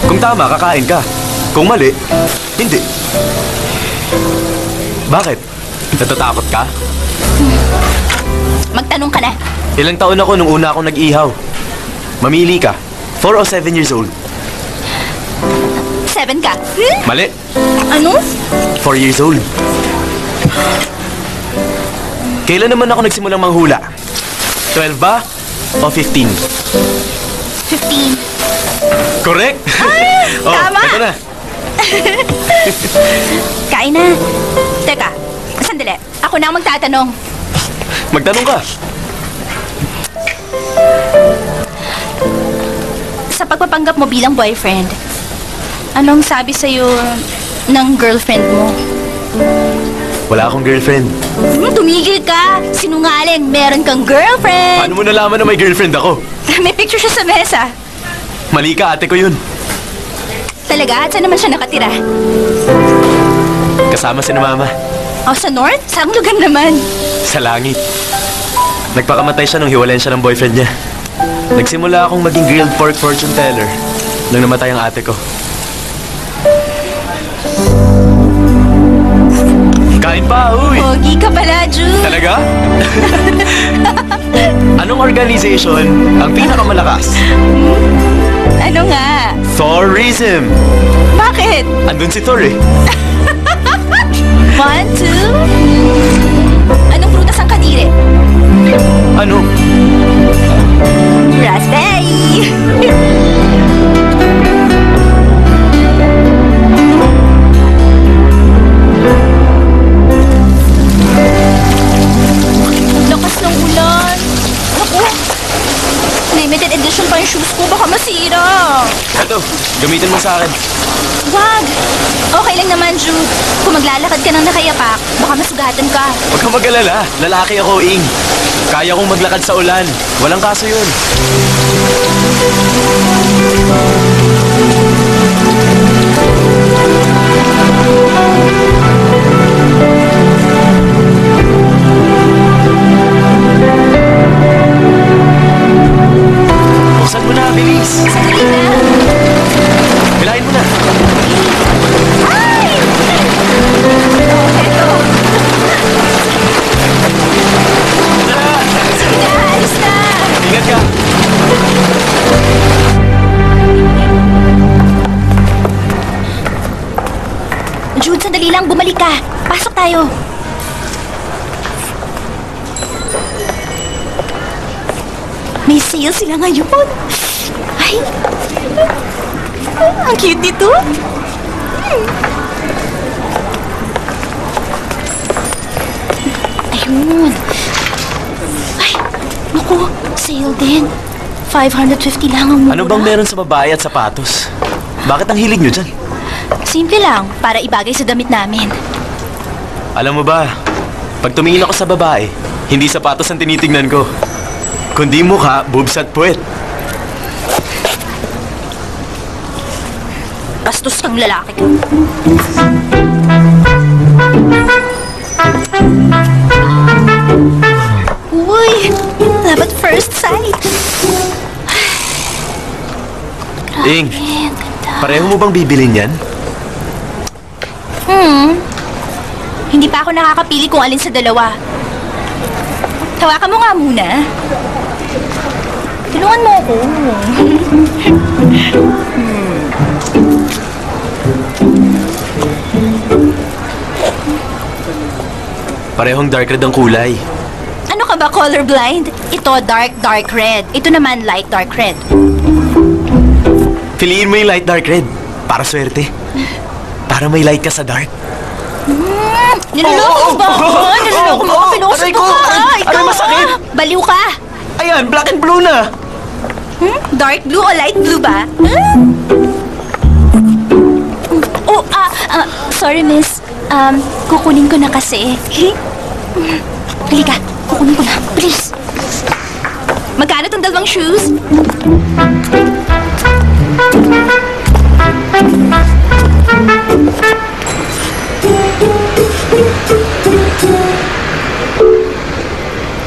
Kung tama, kakain ka. Kung mali, hindi. Bakit? Natatakot ka? Magtanong ka na. Ilang taon ako nung una akong nag-ihaw. Mamili ka. 4 o 7 years old. 7 ka. Mali. Ano? 4 years old. Kailan naman ako nagsimulang manghula? 12 ba? O 15? 15. Correct? Tama! Ito na. Kain na. Teka, sandali. Ako na ang magtatanong. Magtanong ka. Sa pagpapanggap mo bilang boyfriend, anong sabi sa'yo ng girlfriend mo? Wala akong girlfriend. Tumigil ka! Sinungaling, meron kang girlfriend! Paano mo nalaman na may girlfriend ako? May picture siya sa mesa. Mali ka, ate ko yun. Talaga? At saan naman siya nakatira? Kasama si na mama. O, sa north? Saang lugar naman? Sa langit. Nagpakamatay siya nung hiwalayan siya ng boyfriend niya. Nagsimula akong maging grilled pork fortune teller nung namatay ang ate ko. Kain pa, uy! Pogi ka pala, Jude. Talaga? Anong organization ang pinakamalakas? Ano nga? Thorism! Bakit? Andun si Thor eh. 1, 2... Anong prutas ang kadiri? Ano? Raspberry! Lakas ng ulan. Naku! Limited edition pa yung shoes ko. Baka masira. Ito, gamitin mo sa akin. Wag! Okay lang naman, Jude. Kung maglalakad ka ng nakayapak, baka masugatan ka. Huwag kang mag-alala. Lalaki ako, Ing. Kaya kong maglakad sa ulan. Walang kaso yun. Buksan mo na, bilis. Sandali na. Bilahin mo na. Ay! Eto. Sige na, alis na. Ingat ka. Jude, sandali lang. Bumalik ka. Pasok tayo. May sale sila ngayon. Ay! Ang cute nito. Ayun. Ay, naku. Sale din. 550 lang ang mura. Ano bang meron sa babae at sapatos? Bakit ang hilig nyo dyan? Simple lang, para ibagay sa damit namin. Alam mo ba, pag tumingin ako sa babae, hindi sapatos ang tinitingnan ko, kundi mukha, boobs at puwet. Bastos kang lalaki ka. Uy, love at first sight. Ing, pareho mo bang bibilin yan? Hindi pa ako nakakapili kung alin sa dalawa. Tawakan mo nga muna. Tulungan mo ako. Parehong dark red ang kulay. Ano ka ba, colorblind? Ito, dark red. Ito naman, light dark red. Piliin mo yung light dark red. Para swerte. Para may light ka sa dark. Niloloko mo ba ako? Niloloko mo ako? Pinuusap ko ka! Aray, masakit! Baliw ka! Ayan, black and blue na! Dark blue o light blue ba? Sorry miss. Kukunin ko na kasi. Halika, kukunin ko na. Please. Magkano tong dalawang shoes?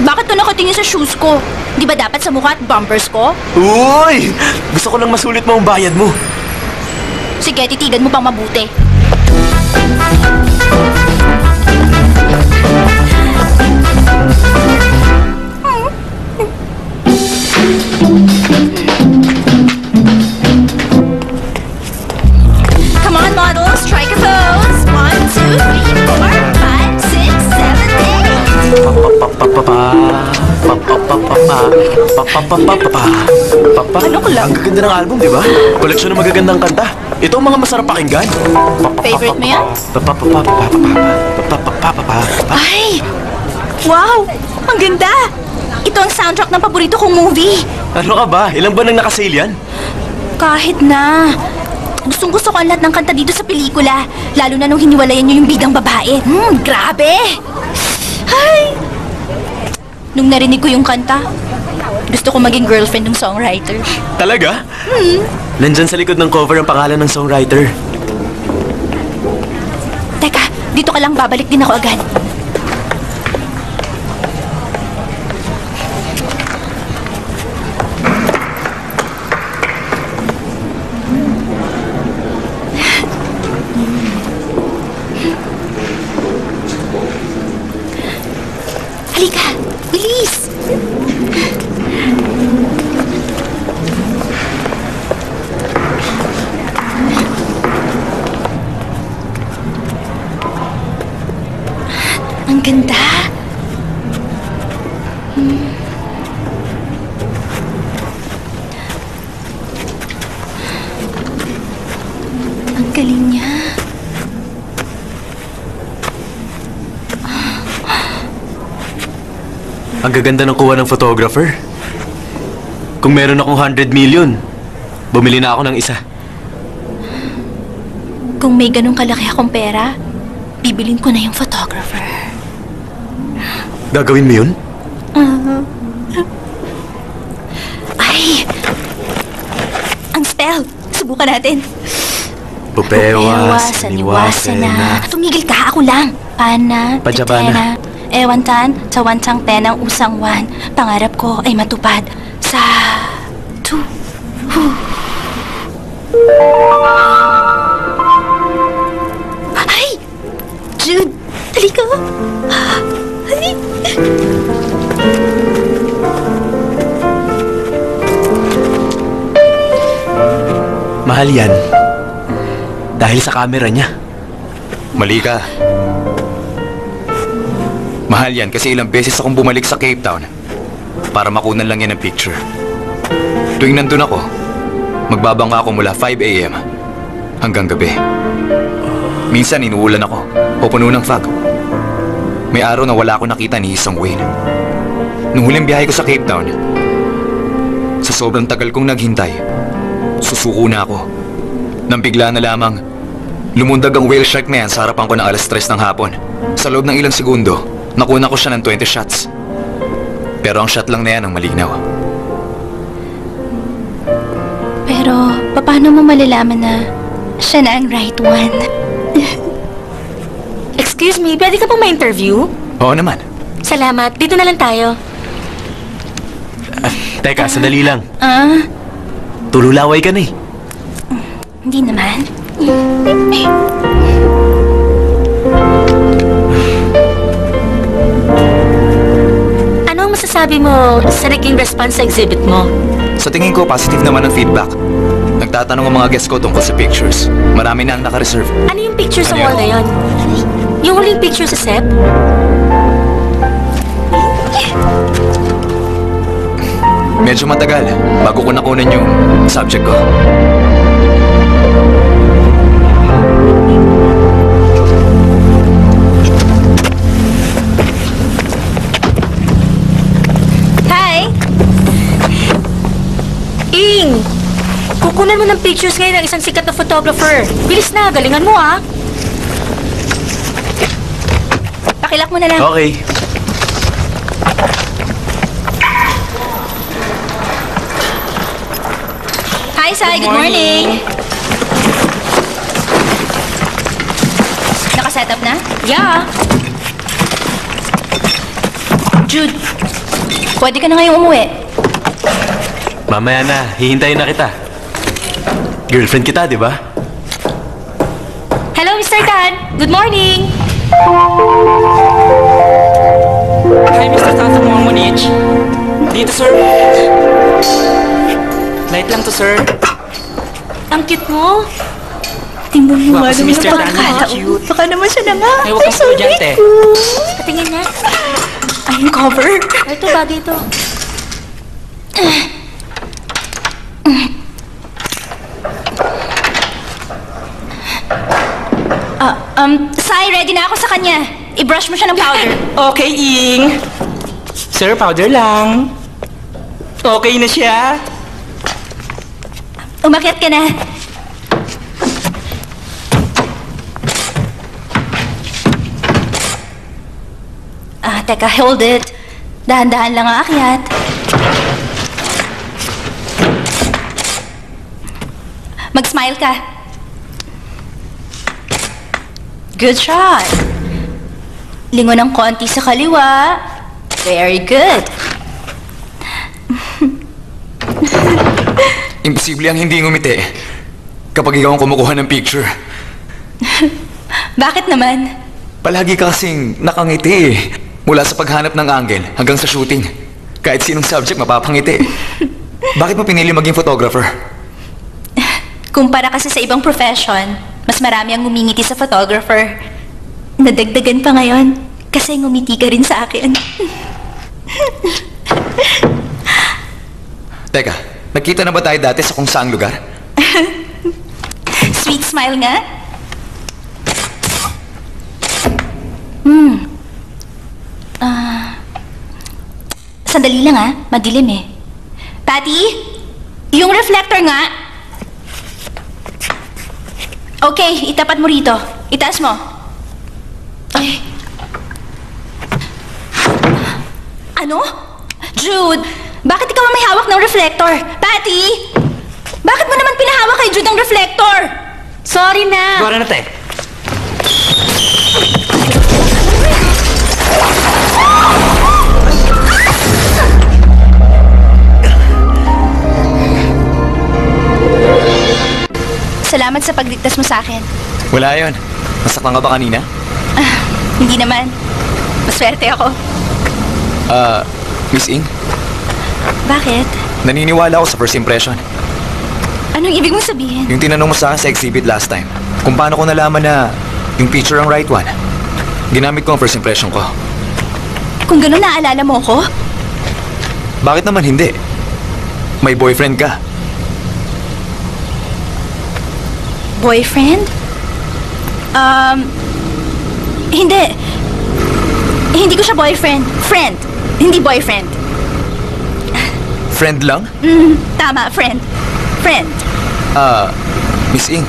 Bakit to nakatingin sa shoes ko? Di ba dapat sa mukha at bumpers ko? Uy! Gusto ko lang masulit mo ang bayad mo. Sige, titigan mo pang mabuti. Come on, models, strike a pose. 1, 2, 3, 4, 5, 6, 7, 8. Ano ko lang? Ang gaganda ng album, di ba? Koleksyon ng magagandang kanta. Ito ang mga masarap pakinggan. Favorite mo yan? Ay! Wow! Ang ganda! Ito ang soundtrack ng paborito kong movie. Ano ka ba? Ilang ba nang nakasale yan? Kahit na. Gustong-gusto ko ang lahat ng kanta dito sa pelikula. Lalo na nung hiniwalayan niyo yung bidang babae. Grabe! Ay! Nung narinig ko yung kanta, gusto ko maging girlfriend ng songwriter. Talaga? Nandyan sa likod ng cover ang pangalan ng songwriter. Teka, dito ka lang, babalik din ako agad. Halika, bilis! Ang ganda! Ang galing niya. Ang gaganda ng kuha ng photographer. Kung meron akong 100 million, bumili na ako ng isa. Kung may ganun kalaki akong pera, bibilin ko na yung photographer. Gagawin mo yun? Ay! Ang spell! Subukan natin. Pupewa, saniwasa na. Tumigil ka, ako lang. Pana, Pajabana. Ewantan, cawantang tenang usang wan. Pangarap ko ay matupad. Sa... Tu... Hu... Ay! Jude! Halika! Ay! Mahal yan. Dahil sa camera niya. Mali ka. Mahal yan kasi ilang beses akong bumalik sa Cape Town para makunan lang yan ng picture. Tuwing nandun ako, magbabangka ako mula 5 a.m. hanggang gabi. Minsan inuulan ako o puno ng fog. May araw na wala ako nakita ni Isang Wayne. Nung huling biyahe ko sa Cape Town, Sa sobrang tagal kong naghintay, susuko na ako. Nang bigla na lamang, lumundag ang whale shark na yan sa harapan ko ng alas 3 ng hapon. Sa loob ng ilang segundo, nakuna ko siya ng 20 shots. Pero ang shot lang na yan ang malinaw. Pero, paano mo malalaman na siya na ang right one? Excuse me, pwede ka pong ma-interview? Oo naman. Salamat. Dito na lang tayo. Teka, sandali lang. Ah, Tululaway ka na eh. hindi naman. Ano ang masasabi mo sa naging response sa exhibit mo? Sa tingin ko, positive naman ang feedback. Nagtatanong ang mga guests ko tungkol sa pictures. Marami na ang naka-reserve. Ano yung picture sa Ano wall na yun? yon? Yung huling picture sa set? Medyo matagal bago ko nakunan yung subject ko. Hi! Ing! Kukunan mo ng pictures ngayon ng isang sikat na photographer. Bilis na, galingan mo ah. Pakilak mo na lang. Okay. Hi, Sai. Good morning. Nakaset up na? Yeah. Jude, pwede ka na ngayong umuwi. Mamaya na, hihintayin na kita. Girlfriend kita, di ba? Hello, Mr. Tan. Good morning. Hi, Mr. Tan sa Monich. Dito, sir. Light lang to, sir. Ang cute mo. Tingnan mo Baka nga si naman Mr. ang Tan, pagkakataon. cute. Baka naman siya na nga. Ay, huwag kang estudyante. Patingin na. Ay, yung cover. Ito, bagay ito. Sai, ready na ako sa kanya. I-brush mo siya ng powder. Okay, Ing. Sir, powder lang. Okay na siya. Umakyat ka na. Teka, hold it. Dahan-dahan lang ang akyat. Mag-smile ka. Good shot. Lingon ng konti sa kaliwa. Very good. Imposible ang hindi ngumiti kapag ikaw ang kumukuha ng picture. Bakit naman? Palagi ka kasing nakangiti eh. Mula sa paghanap ng angle hanggang sa shooting. Kahit sinong subject mapapangiti. Bakit mo pinili maging photographer? Kumpara kasi sa ibang profession, mas marami ang ngumingiti sa photographer. Nadagdagan pa ngayon kasi ngumiti ka rin sa akin. Teka, nakita na ba tayo dati sa kung saang lugar? Sweet smile nga. Sandali lang madilim eh. Patty, yung reflector nga. Okay, itapat mo rito. Itaas mo. Ay. Ano? Jude, bakit ikaw ang may hawak ng reflector? Patty, bakit mo naman pinahawak kay Jude ang reflector? Sorry na. Gora na, te. Salamat sa pagligtas mo sa akin. Wala yon. Nasaktan ka ba kanina? Hindi naman. Maswerte ako. Miss Ing, Bakit? naniniwala ako sa first impression. Anong ibig mong sabihin? Yung tinanong mo sa akin sa exhibit last time, kung paano ko nalaman na yung picture ang right one. Ginamit ko ang first impression ko. Kung gano'n naalala mo ko? Bakit naman hindi? May boyfriend ka. Boyfriend? Hindi. Hindi ko siya boyfriend. Friend. Hindi boyfriend. Friend lang? Tama, friend. Friend. Miss Ing,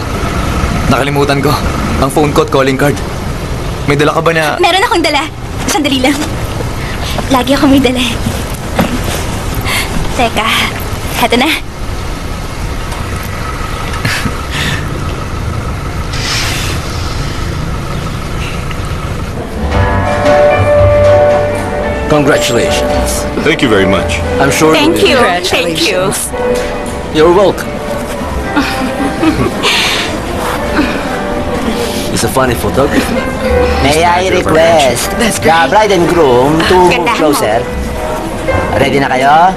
nakalimutan ko. Ang phone ko at calling card. May dala ka ba na... Meron akong dala. Sandali lang. Lagi ako may dala. Teka, heto na. Congratulations. Thank you very much. I'm sure... Thank you. Thank you. You're welcome. It's a funny photography. May I request the bride and groom to move closer? Ready na kayo?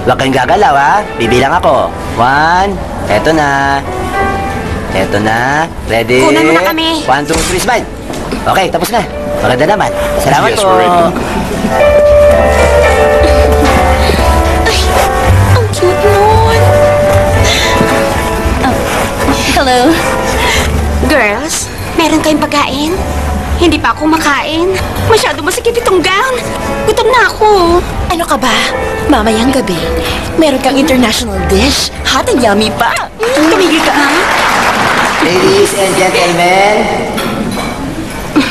Huwag kayong gagalaw, ha? Bibilang ako. 1, eto na. Eto na. Ready? Kunan mo na kami. 1, 2, 3, smile. Okay, tapos na. Maganda naman. Salamat Yes, po. we're ready. Ay, ang cute nun. Hello. Girls, meron kayong pagkain? Hindi pa ako makain. Masyado masikip itong gown. Gutom na ako. Ano ka ba? Mamayang gabi, meron kang international dish. Hot and yummy pa. Tumigil ka, ha? Ladies and gentlemen,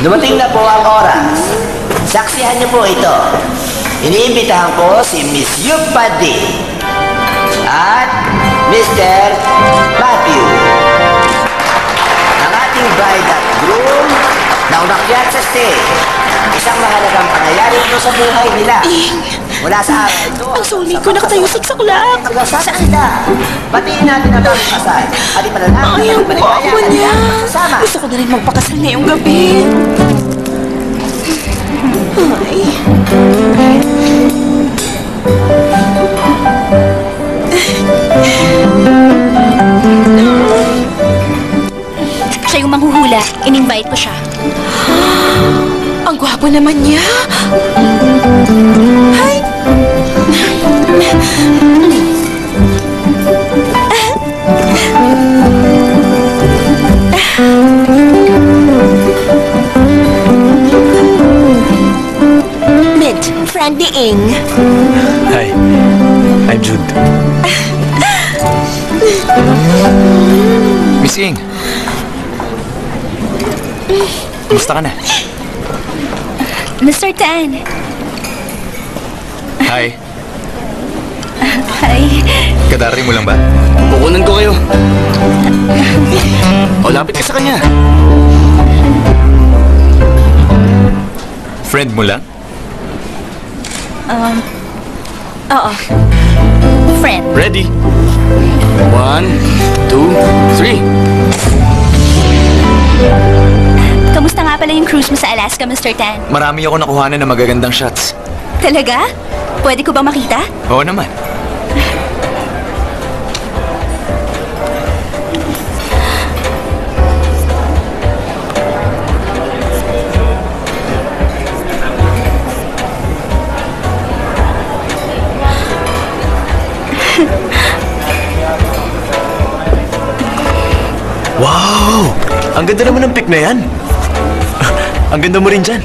dumating na po ang oras. Saksihan niyo po ito. Iniimbitahan ko si Miss Yupadi at Mr. Matthew. Ang ating bride at groom na umakyat sa stage. Isang mahalagang pangyayari ito sa buhay nila. Mula sa araw ito. Ang soulmate ko nakatayo sa saklak. Saan sila? Batiin natin ang bagong kasal. At ipalalaki Ay, ang guwapo niya. Kasama. Gusto ko na rin magpakasal ngayong gabi. Ay. Siya yung manghuhula. In-invite ko siya. Ang gwapo naman niya. Ay. Mint, friend ni Ing. Hi, I'm Jude. Miss Ing. Kumusta ka na? Mr. Tan. Hi. Hi. Kadari mo lang ba? Kukunan ko kayo. O, lapit ka sa kanya. Friend mo lang? Oo. Friend. Ready? 1, 2, 3. Kamusta nga pala yung cruise mo sa Alaska, Mr. Tan? Marami ako nakuhanan ng magagandang shots. Talaga? Pwede ko ba makita? Oo naman. Wow! Ang ganda naman ng pic na yan. Ang ganda mo rin dyan.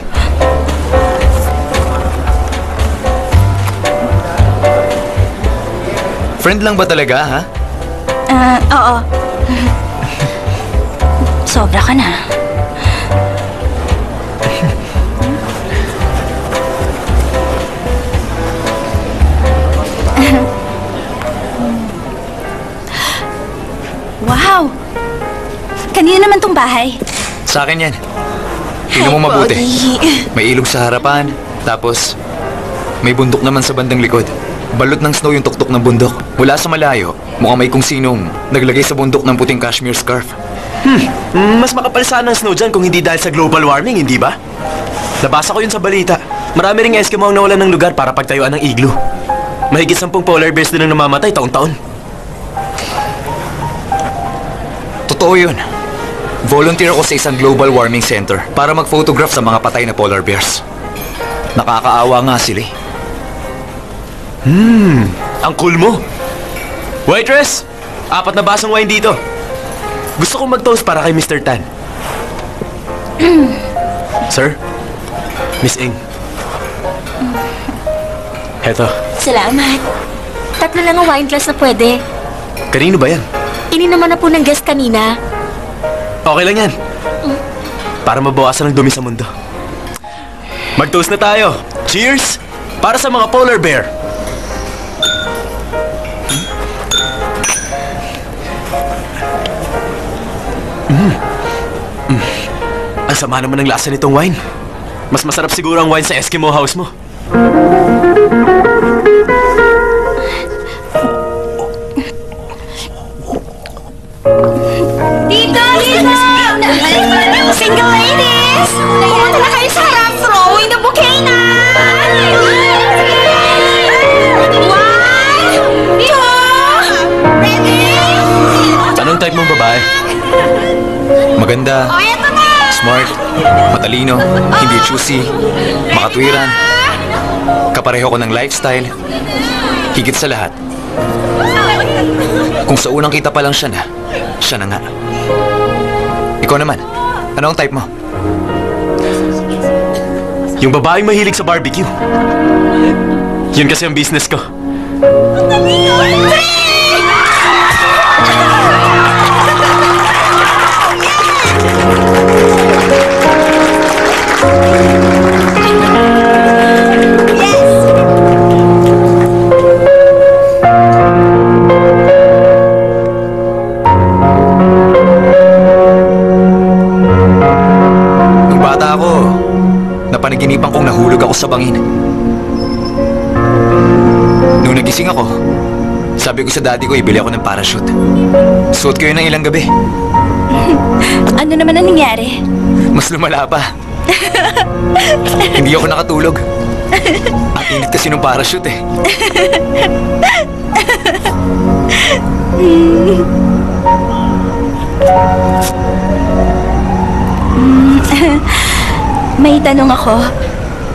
Friend lang ba talaga, ha? Oo. Sobra ka na. Wow! Kanino naman tong bahay? Sa akin yan. Tingnan mo mabuti. May ilog sa harapan, tapos may bundok naman sa bandang likod. Balot ng snow yung tuktok ng bundok. Mula sa malayo, mukhang may kung sinong naglagay sa bundok ng puting cashmere scarf. Mas makapal sana ang snow dyan kung hindi dahil sa global warming, hindi ba? Nabasa ko yun sa balita. Marami ring Eskimo ang nawalan ng lugar para pagtayuan ng igloo. Mahigit 10 polar bears din ang namamatay taon-taon. Totoo yun. Volunteer ako sa isang global warming center para mag-photograph sa mga patay na polar bears. Nakakaawa nga sila eh. Ang cool mo. Waitress! 4 na basong wine dito. Gusto kong mag-toast para kay Mr. Tan. Sir? Miss Ing. Heto. Salamat. 3 lang ang wine glass na pwede. Kanino ba yan? Ininuman na po ng guest kanina. Okay lang yan. Para mabawasan ang dumi sa mundo. Mag-toast na tayo. Cheers! Para sa mga polar bear. Ang sama naman ng lasa nitong wine. Mas masarap siguro ang wine sa Eskimo house mo. Dito! Single ladies! Pumunta na kayo sa harap! Throwing the bouquet na! 1, 2, ready? Anong type mong babae? Maganda, Eto na! smart, matalino, hindi choosy, makatwiran, kapareho ko ng lifestyle, higit sa lahat. Kung sa unang kita pa lang siya na nga. Ikaw naman, ano ang type mo? Yung babaeng mahilig sa barbecue. Yun kasi ang business ko. Nung bata ako, napanaginipan kong nahulog ako sa bangin. Nung nagising ako, sabi ko sa daddy ko ibili ako ng parachute. Suot ko yun ng ilang gabi. Ano naman ang nangyari? Mas lumala pa. Hindi ako nakatulog. Ang init kasi ng parachute eh. May tanong ako.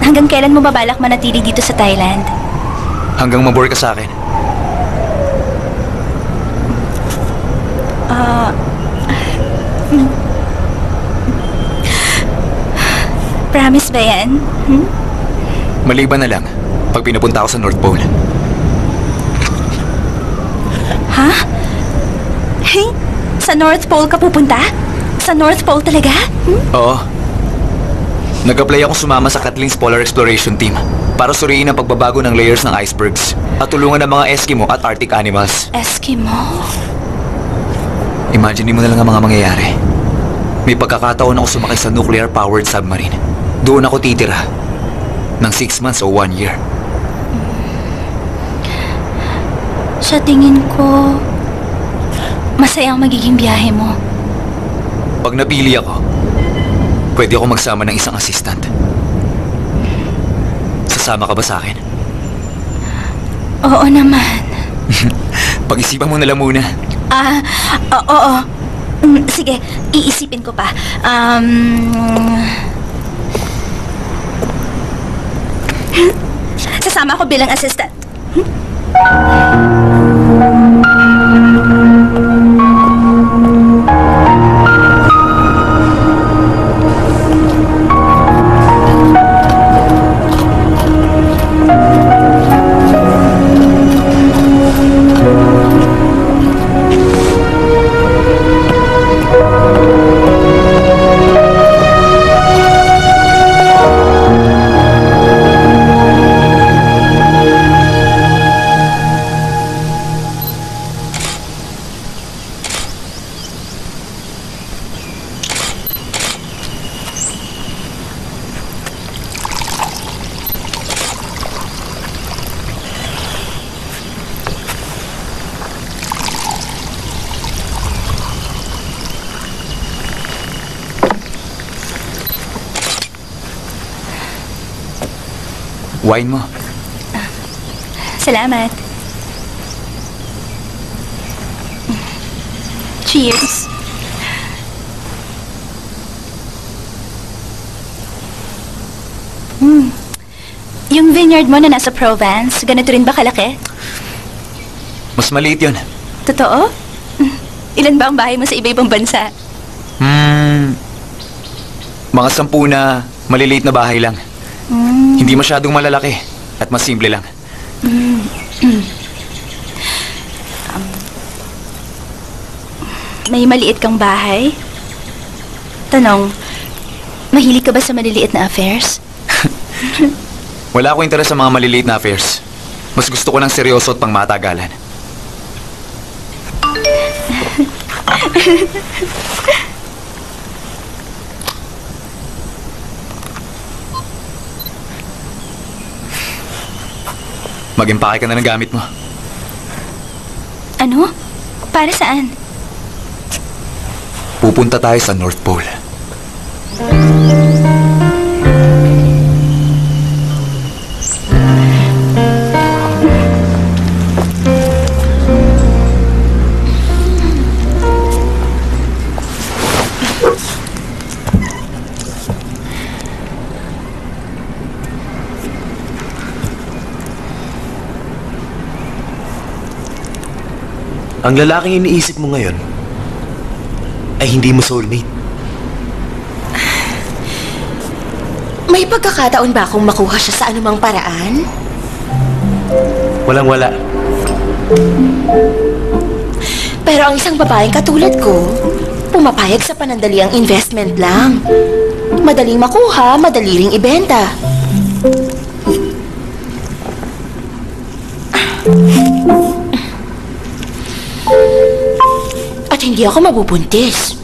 Hanggang kailan mo babalak manatili dito sa Thailand? Hanggang mabore ka sa akin. Promise ba yan? Maliban na lang pag pinupunta ako sa North Pole. Ha? Hey, sa North Pole ka pupunta? Sa North Pole talaga? Oo. Nag-apply akong sumama sa Kathleen's Polar Exploration Team para suriin ang pagbabago ng layers ng icebergs at tulungan ng mga Eskimo at Arctic animals. Eskimo? Imagine mo na lang ang mga mangyayari. May pagkakataon ako sumakay sa nuclear-powered submarine. Doon ako titira ng 6 months o 1 year. Sa tingin ko, masayang magiging biyahe mo. Pag napili ako, pwede ako magsama ng isang assistant. Sasama ka ba sa akin? Oo naman. Pag-isipan mo na lang muna. Oo. Sige, iisipin ko pa. Sasama ako bilang assistant. Wine mo. Salamat. Cheers. Yung vineyard mo na nasa Provence, ganito rin ba kalaki? Mas maliit yun. Totoo? Ilan ba ang bahay mo sa iba-ibang bansa? Mga 10 na maliliit na bahay lang. Hindi masyadong malalaki at mas simple lang. May maliit kang bahay? Tanong, mahilig ka ba sa maliliit na affairs? Wala akong interes sa mga maliliit na affairs. Mas gusto ko ng seryoso at pang matagalan. Mag-impake ka na ng gamit mo. Ano? Para saan? Pupunta tayo sa North Pole. Ang lalaking iniisip mo ngayon ay hindi mo soulmate. May pagkakataon ba akong makuha siya sa anumang paraan? Walang-wala. Pero ang isang babaeng katulad ko, pumapayag sa panandaliang investment lang. Madaling makuha, madali ring ibenta. At hindi ako mabubuntis.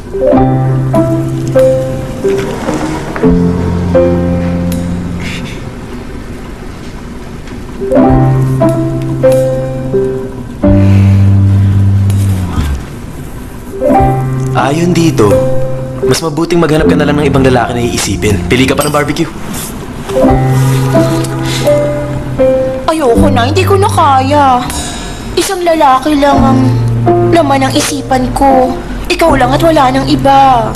Ayon dito, mas mabuting maghanap ka na lang ng ibang lalaki na iisipin. Pili ka pa ng barbecue. Ayoko na, hindi ko na kaya. Isang lalaki lang ang laman ng isipan ko. Ikaw lang at wala nang iba.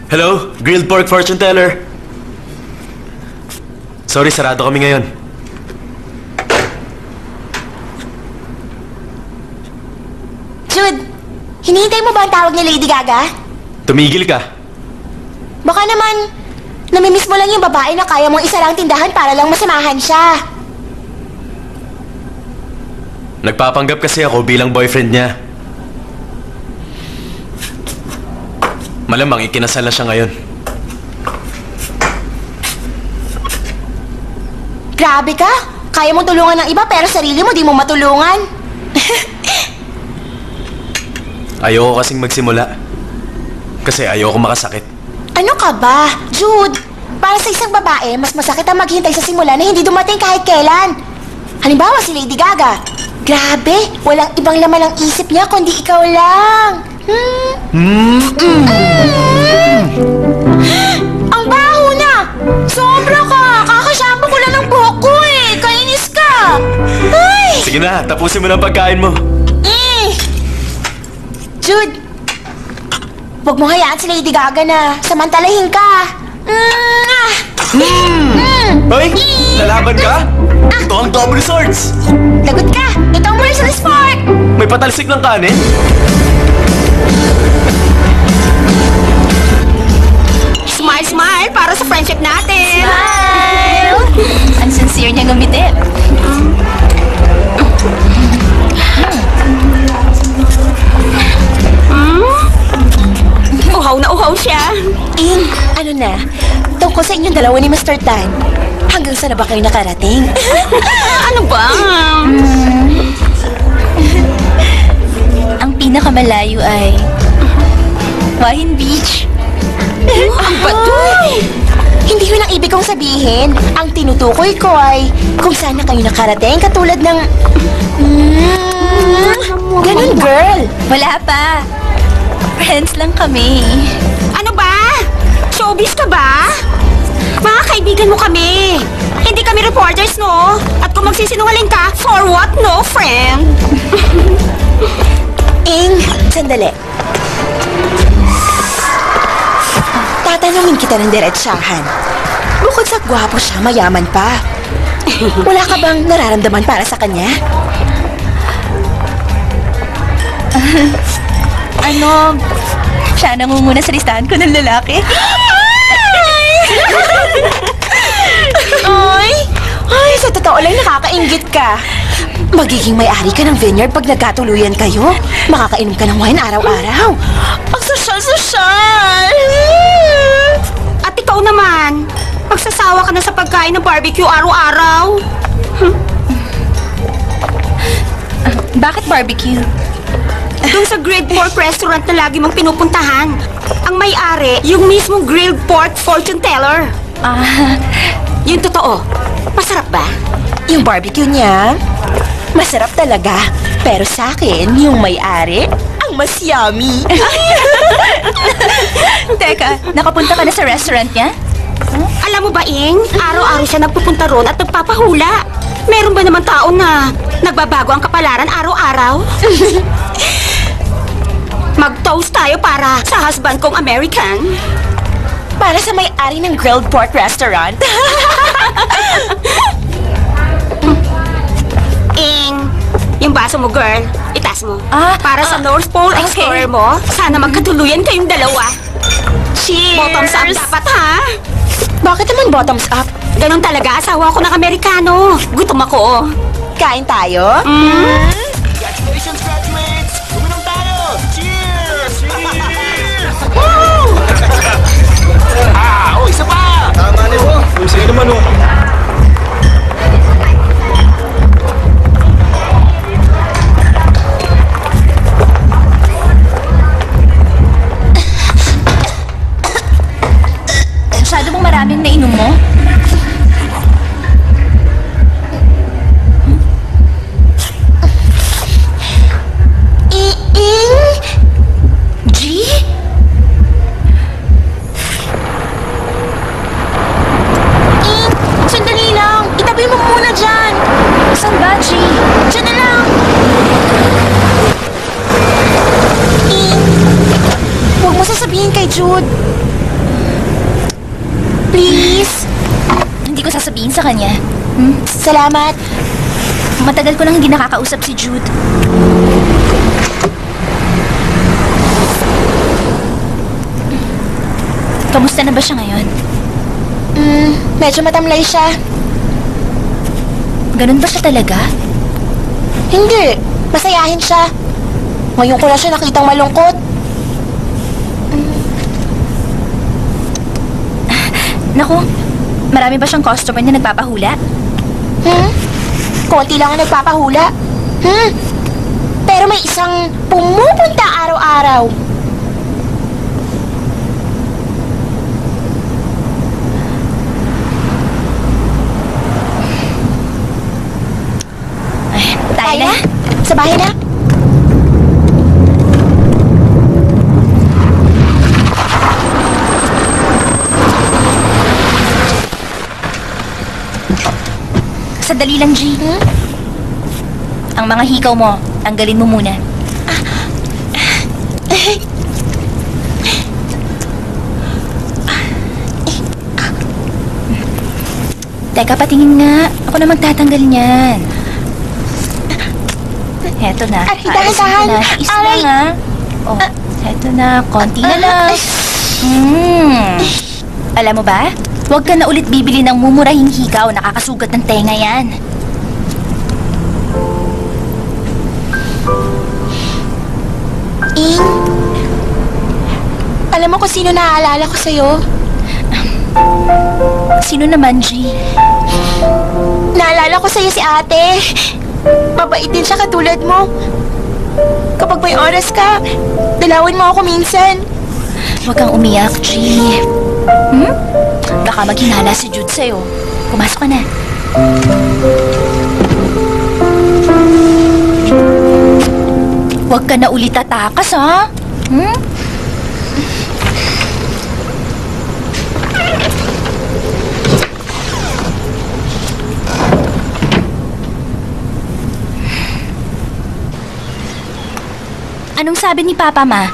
Hello? Grilled pork fortune teller. Sorry, sarado kami ngayon. Jude, hinihintay mo ba ang tawag ni Lady Gaga? Tumigil ka. Baka naman, namimiss mo lang yung babae na kaya mong isa lang tindahan para lang masamahan siya. Nagpapanggap kasi ako bilang boyfriend niya. Malamang ikinasal na siya ngayon. Grabe ka! Kaya mong tulungan ng iba pero sarili mo di mo matulungan. Ayoko kasing magsimula. Kasi ayoko makasakit. Ano ka ba? Jude, para sa isang babae, mas masakit ang maghintay sa simula na hindi dumating kahit kailan. Halimbawa si Lady Gaga. Grabe, walang ibang laman ng isip niya kundi ikaw lang. Ang baho na! Sobra ka! Kakashampoo ko lang ng buhok ko eh! Kainis ka! Ay! Sige na, tapusin mo na ang pagkain mo. Jude, huwag mo hayaan si Lady Gaga na samantalahin ka. Hoy! Lalaban ka? Ito ang double swords! Lagot ka! Ito ang merciless sport! May patalsik ng kanin? Smile, smile para sa friendship natin. Smile! Ang sincere niya ngumiti. Uhaw na uhaw siya. Ano na? Tungkol sa inyong dalawa ni Mr. Tan. Hanggang saan na ba kayo nakarating? Ano ba? Ang pinakamalayo ay Wahin Beach. Ang batoy! Hindi yun ang ibig kong sabihin. Ang tinutukoy ko ay kung saan na kayo nakarating katulad ng... ganun, girl! Wala pa. Friends lang kami. Ano ba? Showbiz ka ba? Mga kaibigan mo kami. Hindi kami reporters, no? At kung magsisinungaling ka, for what, no, friend? Ing, sandali. Tatanungin kita ng diretsahan. Bukod sa gwapo siya, mayaman pa. Wala ka bang nararamdaman para sa kanya? Siya nangunguna sa listahan ko ng lalaki. Ay, sa totoo lang nakakainggit ka. Magiging may-ari ka ng vineyard pag nagkatuluyan kayo. Makakainom ka ng wine araw-araw. Ang sosyal-sosyal! At ikaw naman, magsasawa ka na sa pagkain ng barbecue araw-araw. Bakit barbecue? Doon sa grilled pork restaurant na lagi mong pinupuntahan. Ang may-ari, yung mismong grilled pork fortune teller. Yung totoo, masarap ba? Yung barbecue niya, masarap talaga. Pero sa akin, yung may-ari, ang mas yummy. Teka, nakapunta ka na sa restaurant niya? Alam mo ba, Ing? Araw-araw siya nagpupunta roon at nagpapahula. Meron ba naman tao na nagbabago ang kapalaran araw-araw? Mag-toast tayo para sa husband kong American. Para sa may-ari ng grilled pork restaurant. Ing, yung baso mo, girl, itaas mo. Para sa North Pole Explorer okay. mo, sana magkatuluyan kayong dalawa. Cheers! Bottoms up dapat, ha? Bakit naman bottoms up? Ganon talaga, asawa ko ng Amerikano. Gutom ako. Kain tayo? Congratulations, graduates! Uminom tayo! Cheers! Cheers! Woo! Isa pa! Tama na mo. Sige naman, oh. Masyado mong maraming nainom mo? G? Sandali lang. Itabi mo muna dyan. Saan ba, G? Dyan na lang. Huwag mo sasabihin kay Jude. Please. Hindi ko sasabihin sa kanya. Salamat. Matagal ko nang hindi nakakausap si Jude. Kamusta na ba siya ngayon? Medyo matamlay siya. Ganun ba siya talaga? Hindi. Masayahin siya. Ngayon ko na siya nakitang malungkot. Naku, marami ba siyang customer na nagpapahula? Konti lang ang nagpapahula. Pero may isang pumupunta araw-araw. Tayo na? Sa bahay na? Sadali lang, G. Ang mga hikaw mo, tanggalin mo muna. Teka, patingin nga. Ako na magtatanggal niyan. Heto na. Dahan-dahan. Is lang, ha? Oh, heto na. Konti na lang. Alam mo ba? Huwag ka na ulit bibili ng mumurahing hikaw. Nakakasugat ng tenga yan. Ing, alam mo kung sino naaalala ko sa'yo? Sino naman, G? Naalala ko sa'yo si ate. Mabait din siya katulad mo. Kapag may oras ka, dalawin mo ako minsan. Huwag kang umiyak, G. Baka maghinala si Jude sa'yo. Pumasok ka na. Huwag ka na ulit tatakas, ha? Anong sabi ni Papa, Ma?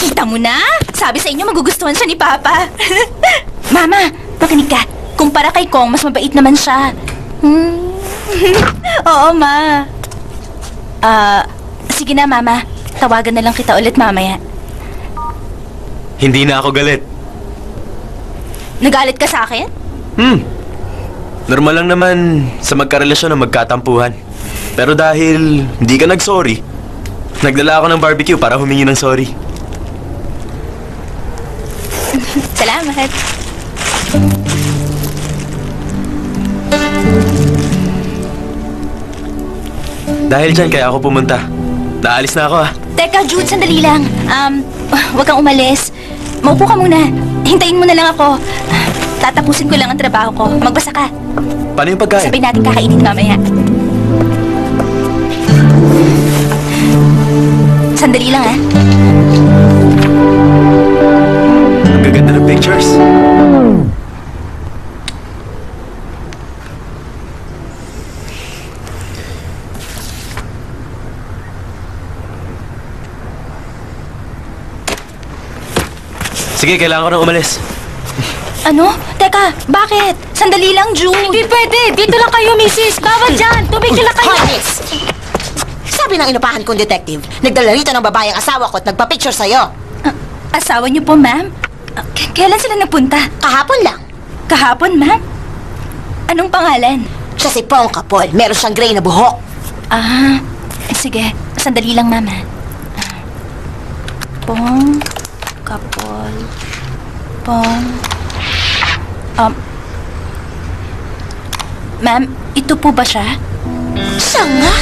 Kita mo na? Sabi sa inyo, magugustuhan siya ni Papa. Mama, makinig ka. Kumpara kay Kong, mas mabait naman siya. Oo, Ma. Sige na, Mama. Tawagan na lang kita ulit mamaya. Hindi na ako galit. Nagalit ka sa akin? Normal lang naman sa magkarelasyon na magkatampuhan. Pero dahil hindi ka nag-sorry, nagdala ako ng barbecue para humingi ng sorry. Salamat. Dahil dyan kaya ako pumunta. Naalis na ako Teka, Jude, sandali lang. Huwag kang umalis. Maupo ka muna. Hintayin mo na lang ako. Tatapusin ko lang ang trabaho ko. Magbasa ka. Paano yung pagkain? Sabihin natin kakainin mamaya. Sandali lang, ha? Ang gaganda ng pictures. Sige, kailangan ko nang umalis. Ano? Teka, bakit? Sandali lang, Jude. Hindi pwede. Dito lang kayo, Mrs. Bawal dyan. Tumigil na kayo. Honest. Sabi ng inupahan kong detective, nagdala rito ng babae ang asawa ko at nagpa-picture sa'yo. Asawa niyo po, ma'am? Kailan sila nagpunta? Kahapon lang. Kahapon, ma'am? Anong pangalan? Siya si Pong Kapol. Meron siyang gray na buhok. Sige. Sandali lang, ma'am, ha? Pong Kapol. Pong... Ma'am, ito po ba siya? Siya nga?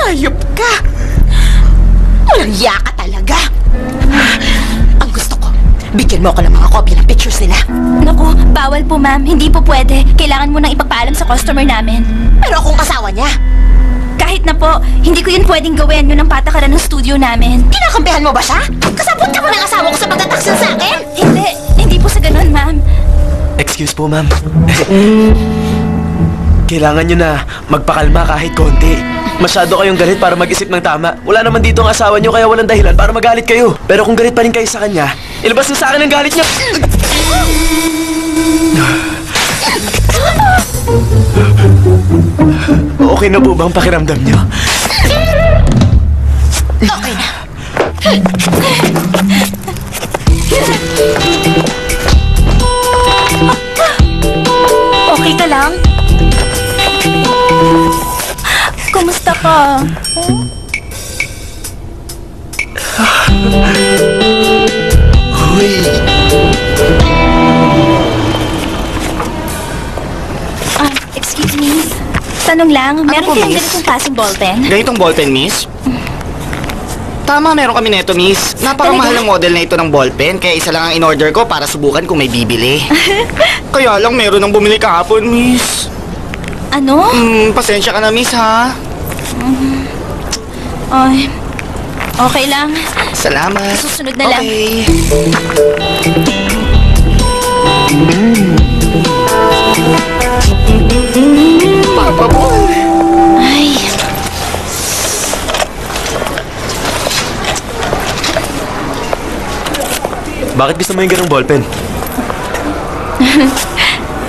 Hayop ka! Walang iya ka talaga! Ang gusto ko, bigyan mo ako ng mga kopya ng pictures nila. Naku, bawal po, ma'am. Hindi po pwede. Kailangan mo nang ipagpaalam sa customer namin. Pero akong asawa niya. Kahit na po, hindi ko yun pwedeng gawin. Yun ang patakaran ng studio namin. Kinakampihan mo ba siya? Kasabot ka mo ng asawa ko sa pagtataksil sa akin? Hindi po sa ganun, ma'am. Excuse po, ma'am. Kailangan nyo na magpakalma kahit konti. Masyado kayong galit para mag-isip ng tama. Wala naman dito ang asawa nyo kaya walang dahilan para magalit kayo. Pero kung galit pa rin kayo sa kanya, ilabas na sa akin ang galit niya. Okay na po ba ang pakiramdam nyo? Okay na. Okay ka lang? Kumusta ka? Uy. Excuse me. Tanong lang, meron kayong ganitong klaseng ballpen? Ganitong ballpen, miss? Tama, meron kami neto, miss. Napakamahal ng model na ito ng ballpen, kaya isa lang ang in-order ko para subukan kung may bibili. Kaya lang meron ng bumili kahapon, miss. Ano? Pasensya ka na, miss, ha? Ay, okay lang. Salamat. Susunod na lang. Papa boy. Ay. Bakit gusto mo yung ganong ballpen?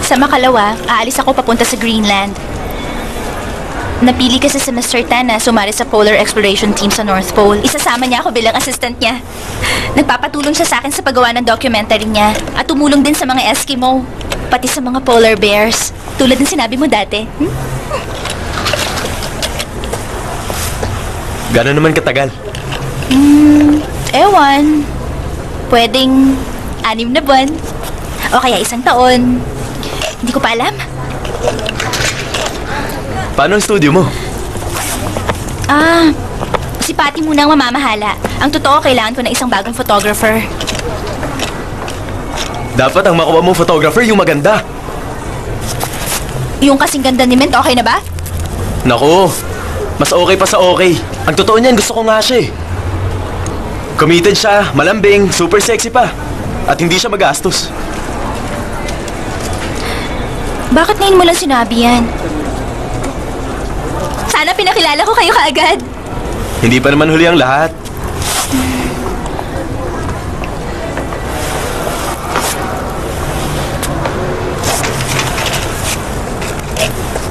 Sa makalawa, aalis ako papunta sa Greenland. Napili kasi si Mr. Tan na sumali sa Polar Exploration Team sa North Pole. Isasama niya ako bilang assistant niya. Nagpapatulong siya sa akin sa paggawa ng documentary niya at tumulong din sa mga Eskimo, pati sa mga polar bears, tulad ng sinabi mo dati. Gano'n naman katagal? Ewan. Pwedeng 6 na buwan. O kaya 1 taon. Hindi ko pa alam. Paano ang studio mo? Si Patty muna ang mamamahala. Ang totoo, kailangan ko na isang bagong photographer. Dapat ang makuha mong photographer yung maganda. Yung kasing ganda ni Mint, okay na ba? Naku, mas okay pa sa okay. Ang totoo niyan, gusto ko nga siya eh. Committed siya, malambing, super sexy pa. At hindi siya magastos. Bakit ngayon mo lang sinabi yan? Sana pinakilala ko kayo kaagad. Hindi pa naman huli ang lahat.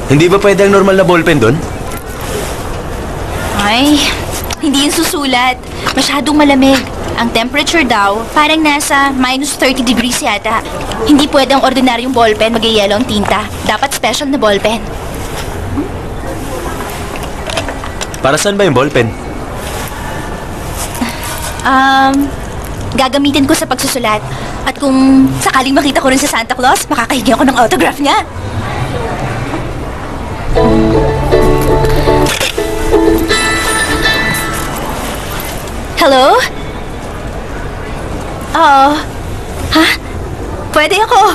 Hindi ba pwede ang normal na ballpen doon? Ay, hindi yun susulat. Masyadong malamig. Ang temperature daw, parang nasa minus 30 degrees yata. Hindi pwede ang ordinaryong ballpen mag-yellow ang tinta. Dapat special na ballpen. Para saan ba yung ballpen? Gagamitin ko sa pagsusulat. At kung sakaling makita ko rin sa Santa Claus, makakahingi ako ng autograph niya. Hello? Oo. Ha? Pwede ako.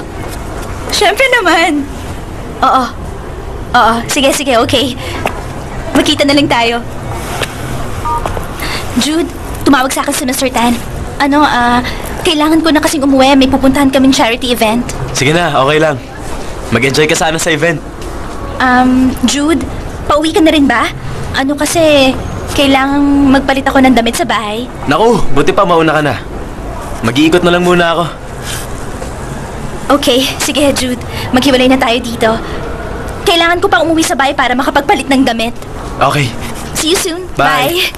Siyempre naman. Oo. Oo. Sige, okay. Makita na lang tayo. Jude, tumawag sa akin si Mr. Tan. Kailangan ko na kasing umuwi. May pupuntahan kaming charity event. Sige na, okay lang. Mag-enjoy ka sana sa event. Jude, pauwi ka na rin ba? Kasi kailangang magpalit ako ng damit sa bahay. Naku, buti pa mauna ka na. Mag-iikot na lang muna ako. Okay, sige Jude. Maghiwalay na tayo dito. Kailangan ko pa umuwi sa bahay para makapagpalit ng damit. Okay. See you soon. Bye.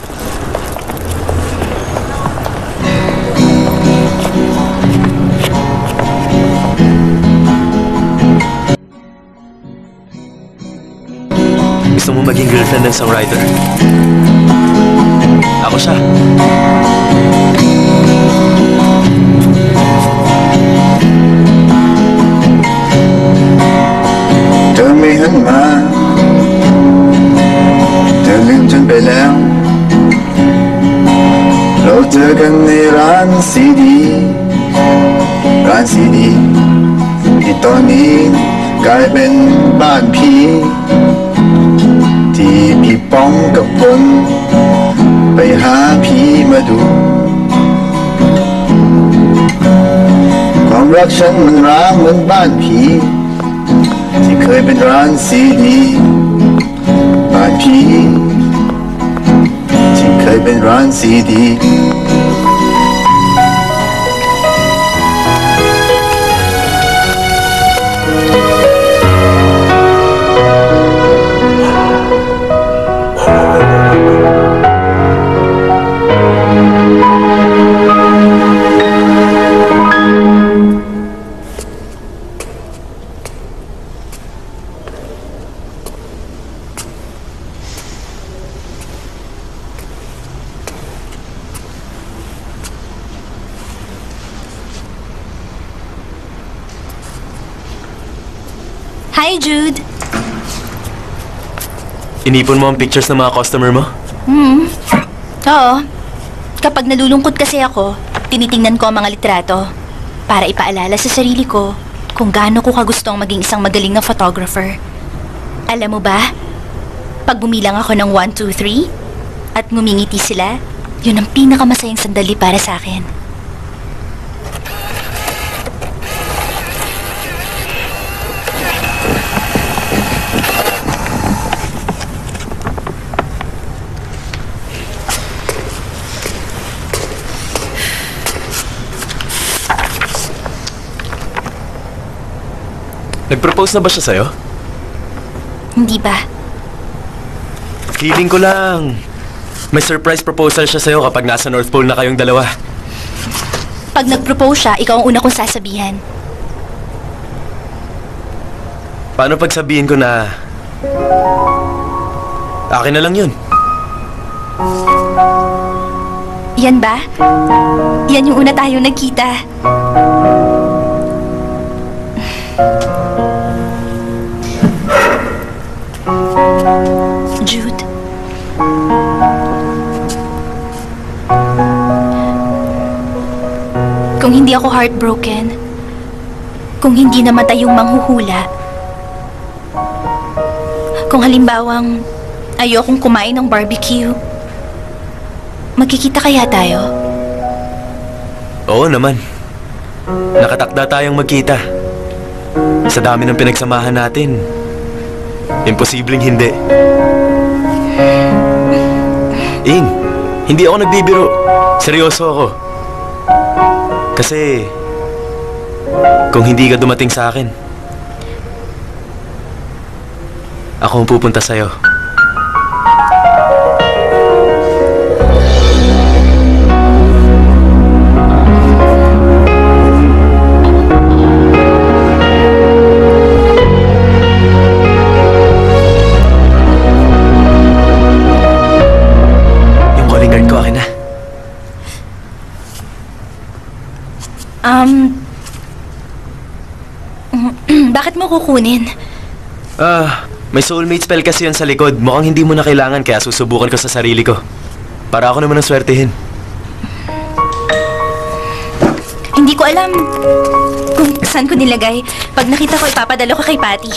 Gusto mo maging girlfriend ng songwriter? Ako siya.เธอไม่หันมาเธอลืมฉันไปแล้วเราเจอกันในร้านซีดีที่ตอนนี้กลายเป็นบ้านผีที่พี่ป้องกับคนไปหาผีมาดูความรักฉันมันร้างเหมือนบ้านผีที่เคยเป็นร้านซีดีบ้านผีที่เคยเป็นร้านซีดี Hi, Jude. Inipon mo ang pictures ng mga customer mo? Oo. Kapag nalulungkot kasi ako, tinitingnan ko ang mga litrato para ipaalala sa sarili ko kung gaano ko kagustong maging isang magaling na photographer. Alam mo ba, pag bumilang ako ng 1, 2, 3 at ngumingiti sila, yun ang pinakamasayang sandali para sa akin. Nag-propose na ba siya sa'yo? Hindi ba? Feeling ko lang. May surprise proposal siya sa'yo kapag nasa North Pole na kayong dalawa. Pag nag-propose siya, ikaw ang una kong sasabihan. Paano pag sabihin ko na akin na lang yun? Yan ba? Yan yung una tayong nagkita. Jude. Kung hindi ako heartbroken, kung hindi namatay yung manghuhula, kung halimbawang ayokong kumain ng barbecue, magkikita kaya tayo? Oo naman. Nakatakda tayong magkita. Sa dami ng pinagsamahan natin, imposibleng hindi. Ing, Hindi ako nagbibiro. Seryoso ako. Kasi, kung hindi ka dumating sa akin, ako ang pupunta sa'yo. Yung calling card ko, akin na. Bakit mo kukunin? May soulmate spell kasi yun sa likod. Mukhang hindi mo na kailangan kaya susubukan ko sa sarili ko. Para ako naman ang swertehin. Hindi ko alam kung saan ko nilagay. Pag nakita ko, ipapadalo ko kay Patty.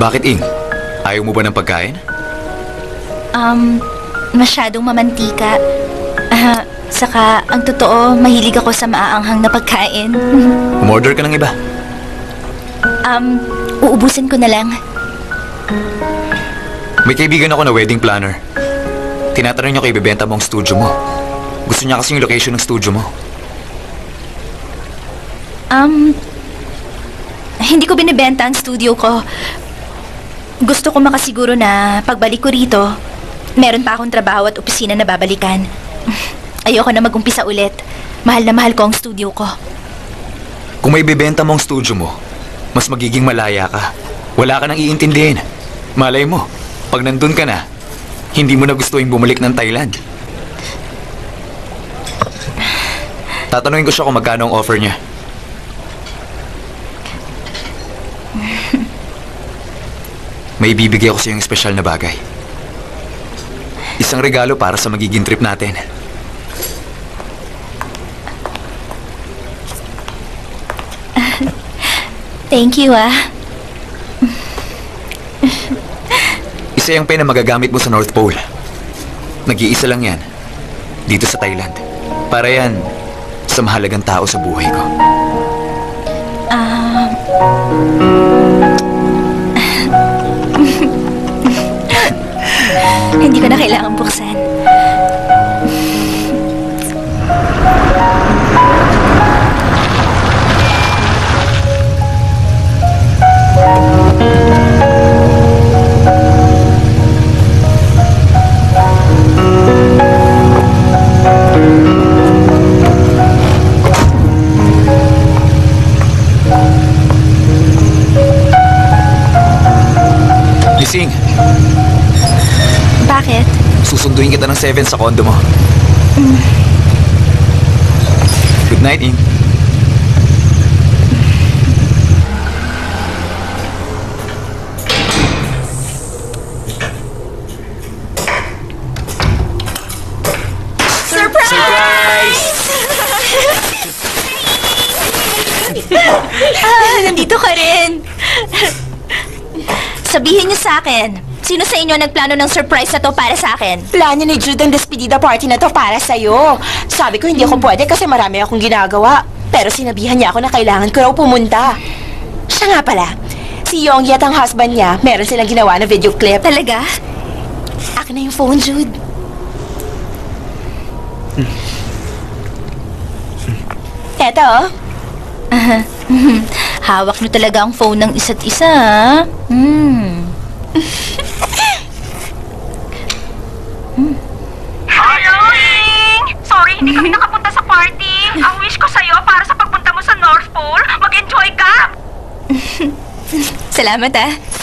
Bakit, Ing? Ayaw mo ba ng pagkain? Masyadong mamantika. Saka, ang totoo, mahilig ako sa maaanghang na pagkain. Umorder ka ng iba. Uubusin ko na lang. May kaibigan ako na wedding planner. Tinatanong niya kung ibebenta mo ang studio mo. Gusto niya kasi yung location ng studio mo. Hindi ko binibenta ang studio ko. Gusto ko makasiguro na pagbalik ko rito, meron pa akong trabaho at opisina na babalikan. Ayoko na mag-umpisa ulit. Mahal na mahal ko ang studio ko. Kung may bibenta mo ang studio mo, mas magiging malaya ka. Wala ka nang iintindihin. Malay mo, pag nandun ka na, hindi mo na gustuhin bumalik ng Thailand. Tatanungin ko siya kung magkano ang offer niya. May ibibigay ako sa iyong espesyal na bagay. Isang regalo para sa magiging trip natin. Thank you, Isa yung pen na magagamit mo sa North Pole. Nag-iisa lang yan. Dito sa Thailand. Para yan sa mahalagang tao sa buhay ko. Hindi ko na kailangan buksan. Gising! Bakit? Susunduin kita ng 7 sa kondo mo. Good night, Ing. Surprise! Nandito ka rin. Sabihin niyo sa akin, sino sa inyo nagplano ng surprise na to para sa akin? Plano ni Jude ang despedida party na to para sa'yo. Sabi ko hindi ako pwede kasi marami akong ginagawa. Pero sinabihan niya ako na kailangan ko raw pumunta. Siya nga pala, si Yonggi at ang husband niya, meron silang ginawa na video clip. Talaga? Akin na yung phone, Jude. Eto. Hawak niyo talaga ang phone ng isa't isa, Hello, Ing! Sorry, hindi kami nakapunta sa party. Ang wish ko sa'yo para sa pagpunta mo sa North Pole, mag-enjoy ka! Salamat,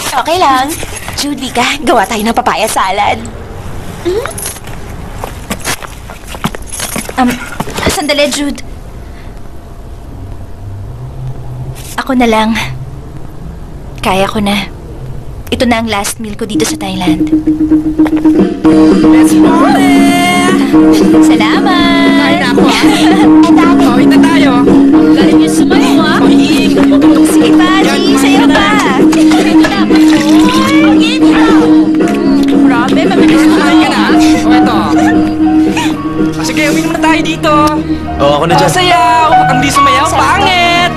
Okay lang. Jude, Vika, gawa tayo ng papaya salad. Sandali, Jude. Ako na lang. Kaya ko na. Ito na ang last meal ko dito sa Thailand. Let's morning! Salamat! Kain na ako, ha? Kawin na tayo. Galing niyo sumayo, ha? Sige pa, sige, sayo pa. Grabe, mabilis na kain ka na. O, eto. Sige, uminom na tayo dito. Oo, ako na dyan. Sayaw! Ang di sumayaw, pangit!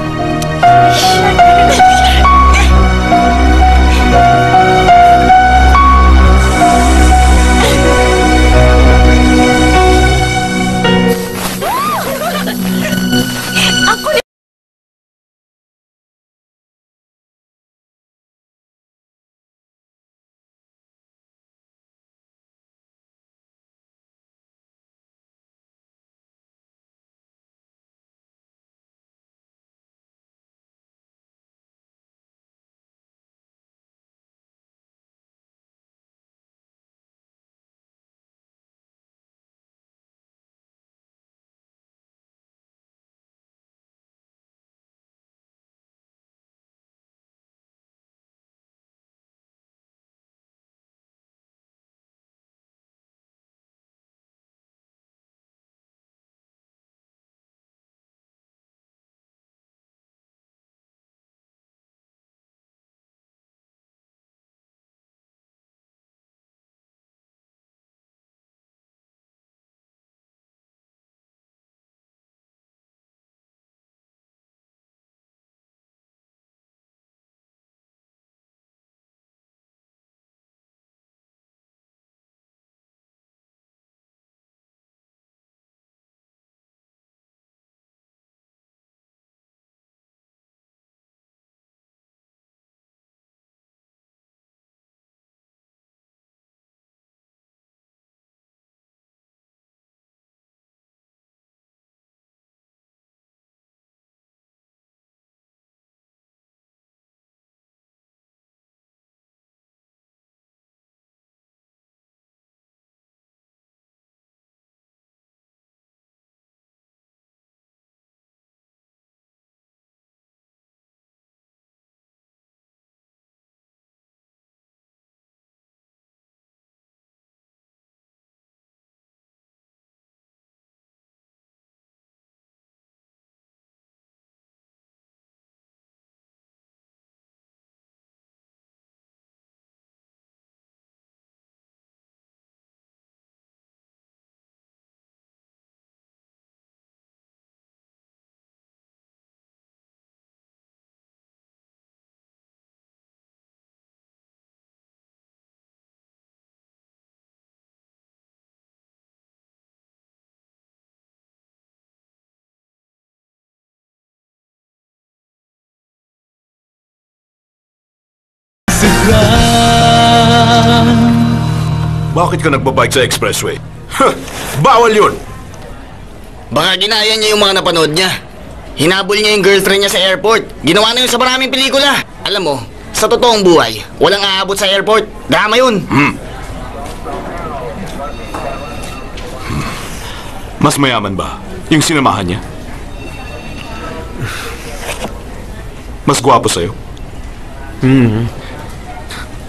Bakit ka nagbabike sa expressway? Bawal yun! Baka ginaya niya yung mga napanood niya. Hinabol niya yung girlfriend niya sa airport. Ginawa na yun sa maraming pelikula. Alam mo, sa totoong buhay, walang aabot sa airport. Drama yun. Mas mayaman ba yung sinamahan niya? Mas gwapo sa'yo?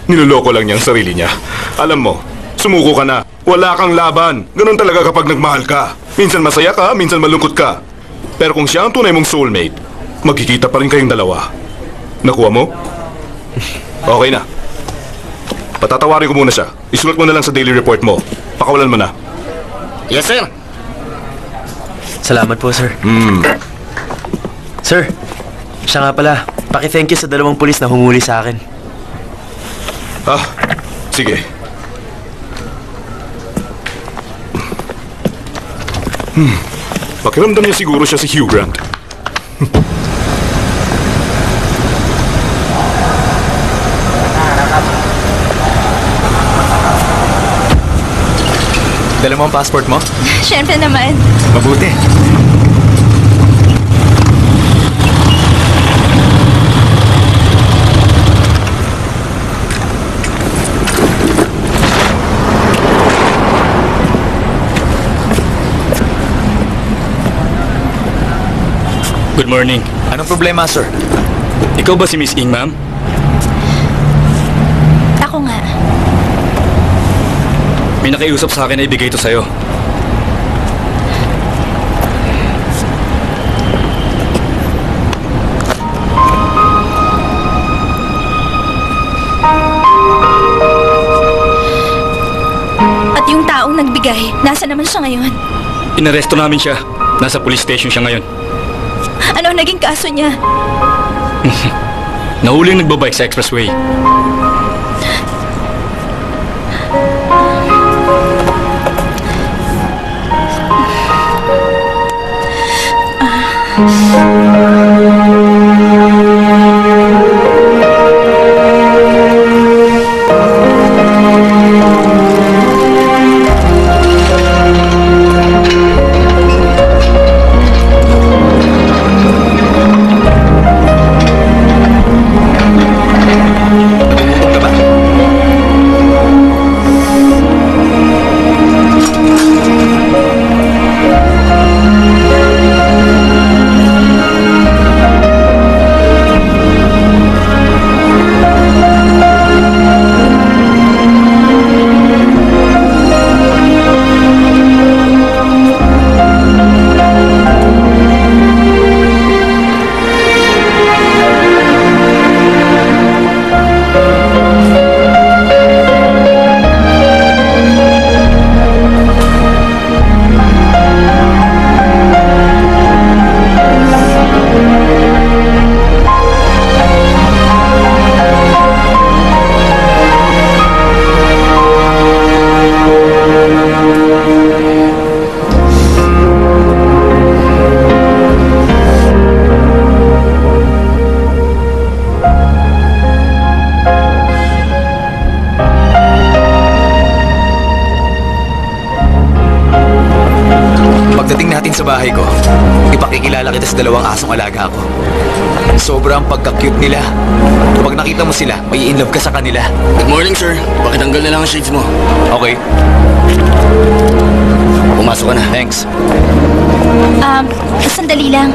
Niloloko lang niya ang sarili niya. Alam mo, sumuko ka na. Wala kang laban. Ganun talaga kapag nagmahal ka. Minsan masaya ka, minsan malungkot ka. Pero kung siya ang tunay mong soulmate, magkikita pa rin kayong dalawa. Nakuha mo? Okay na. Patatawarin ko muna siya. Isulat mo na lang sa daily report mo. Pakawalan mo na. Yes, sir. Salamat po, sir. Sir, siya nga pala. Paki-thank you sa 2 pulis na humuli sa akin. Sige. Pakiramdam niya siguro siya si Hugh Grant. Dala mo ang passport mo? Siyempre naman. Mabuti. Good morning. Anong problema, sir? Ikaw ba si Miss Ing, ma'am? Ako nga. May nakiusap sa akin na ibigay ito sa'yo. At yung taong nagbigay, nasa naman siya ngayon? Inaresto namin siya. Nasa police station siya ngayon. Ano ang naging kaso niya? Nahuling nagbabike sa expressway. Sa bahay ko, ipakikilala kita sa dalawang asong alaga ko. Sobrang pagka-cute nila. Pag nakita mo sila, may in-love ka sa kanila. Good morning, sir. Pakitanggal na lang ang shades mo. Okay. Pumasok ka na. Thanks. Sandali lang.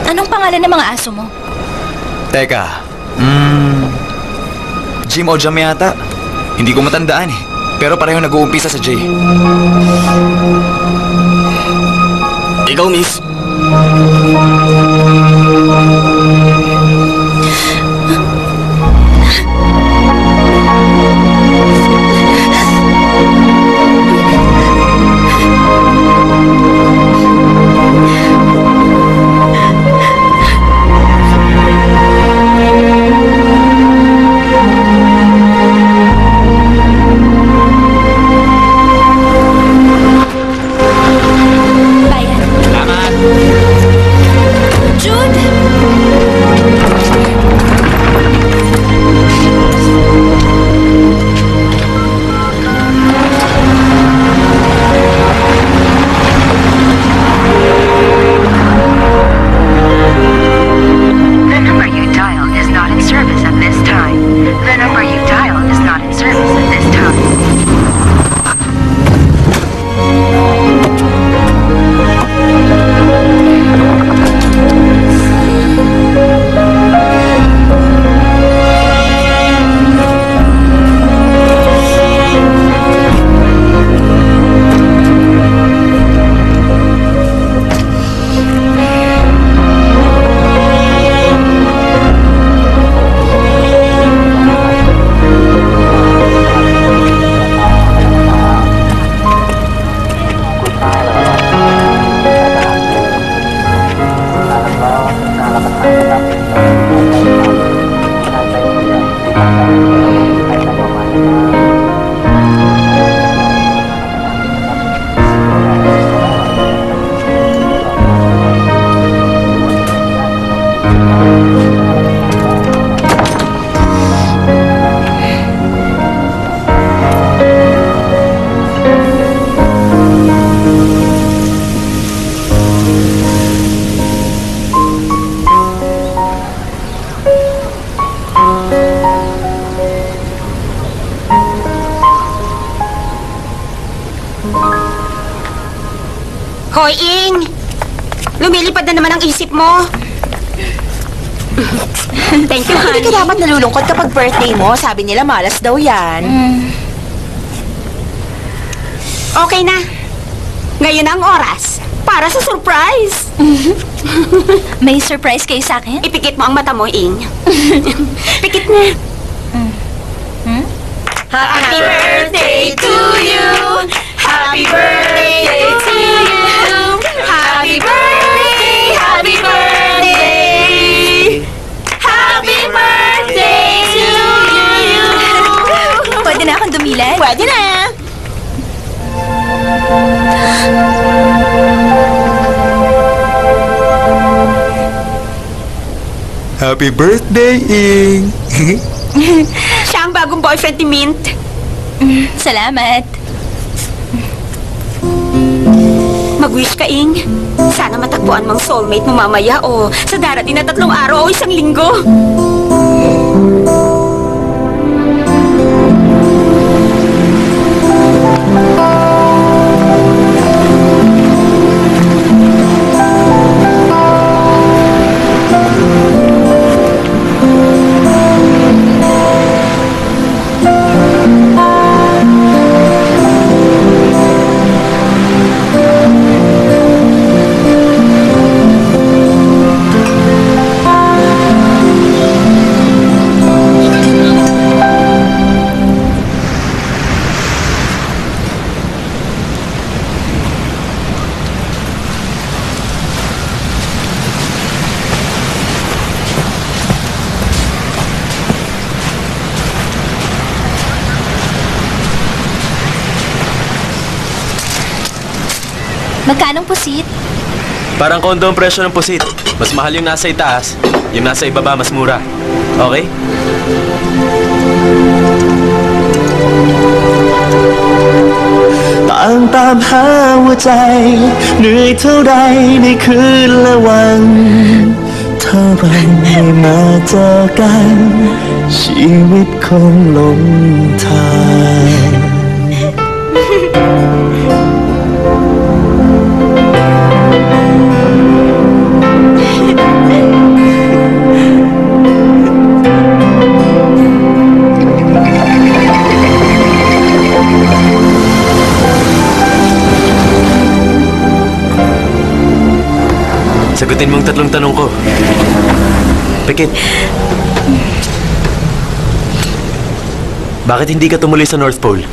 Anong pangalan ng mga aso mo? Teka. Jim o Jam yata. Hindi ko matandaan eh. Pero pareho nag-uumpisa sa J. Ikaw, miss. Lumilipad na naman ang isip mo. Thank you, Hindi honey. ka dapat nalulungkot kapag birthday mo. Sabi nila malas daw yan. Okay na. Ngayon ang oras para sa surprise. May surprise kayo sa akin? Ipikit mo ang mata mo, Ing. Pikit na. Happy birthday to you. Happy birthday to you. Happy birthday, happy birthday. Happy birthday to you. Pwede na akong dumilan? Pwede na. Happy birthday, Ing! Siya ang bagong boyfriend ni Mint. Salamat. Mag-wish ka, Ing. Sana matagpuan mong soulmate mo mamaya o sa darating na 3 araw o 1 linggo. Magkanong pusit? Parang kondo ang presyo ng pusit. Mas mahal yung nasa itaas, yung nasa ibaba mas mura. Okay?ต่างตามหาหัวใจเหนื่อยเท่าใดในคืนและวันถ้าเราไม่มาเจอกันชีวิตคงหลงทาง Sagutin mong 3 tanong ko. Pikit. Bakit hindi ka tumuloy sa North Pole?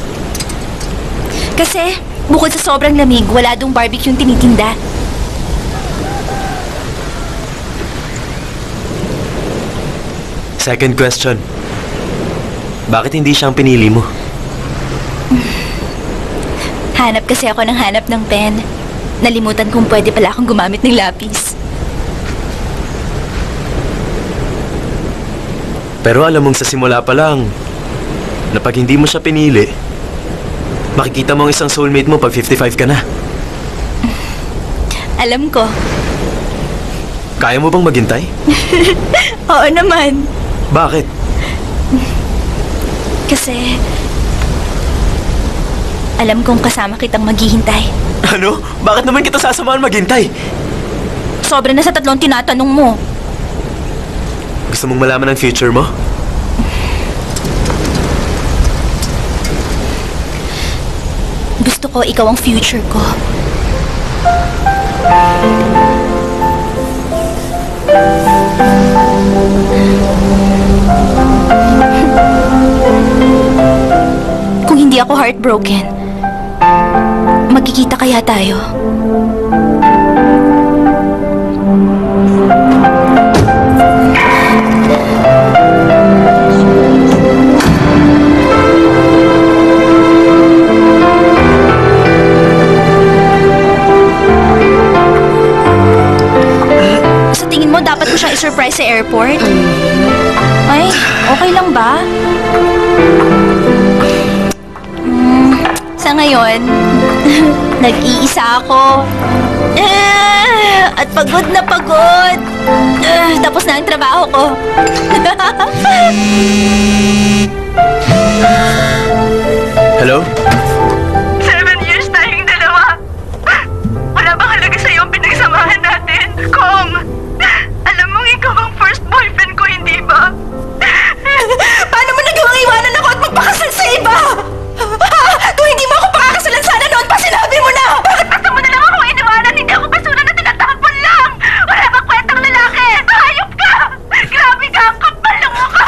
Kasi, bukod sa sobrang lamig, wala dong barbecue yung tinitinda. Second question. Bakit hindi siyang pinili mo? Hanap kasi ako ng hanap ng pen. Nalimutan kung pwede pala akong gumamit ng lapis. Pero alam mong sa simula pa lang, na pag hindi mo siya pinili, makikita mo ang isang soulmate mo pag 55 ka na. Alam ko. Kaya mo bang maghintay? Oo naman. Bakit? Kasi, alam kong kasama kitang maghihintay. Ano? Bakit naman kita sasamahan maghintay? Sobra na sa 3 tinatanong mo. Gusto mong malaman ang future mo? Gusto ko ikaw ang future ko. Kung hindi ako heartbroken, magkikita kaya tayo? Sa tingin mo, dapat ko siyang i-surprise sa airport? Ay, okay lang ba? Sa ngayon, nag-iisa ako. At pagod na pagod. Tapos na ang trabaho ko. Hello? 7 years tayong dalawa. Wala bang halaga sa'yo ang pinagsamahan natin?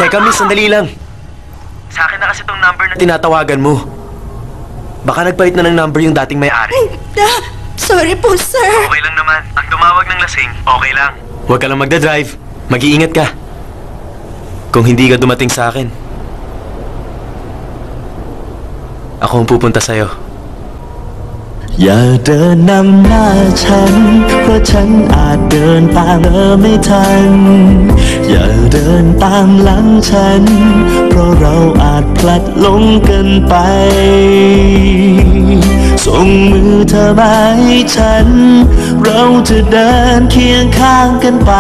Teka, miss, sandali lang. Sa akin na kasi tong number na Tinatawagan mo. Baka nagpalit na ng number yung dating may-ari. Sorry po, sir. Okay lang naman. Ang tumawag ng lasing, okay lang. Huwag ka lang magdadrive. Mag-iingat ka. Kung hindi ka dumating sa akin, ako ang pupunta sa'yo. อย่าเดินนำหน้าฉันเพราะฉันอาจเดินตามเธอไม่ทันอย่าเดินตามหลังฉันเพราะเราอาจพลัดหลงกันไปส่งมือเธอมาให้ฉันเราจะเดินเคียงข้างกันไป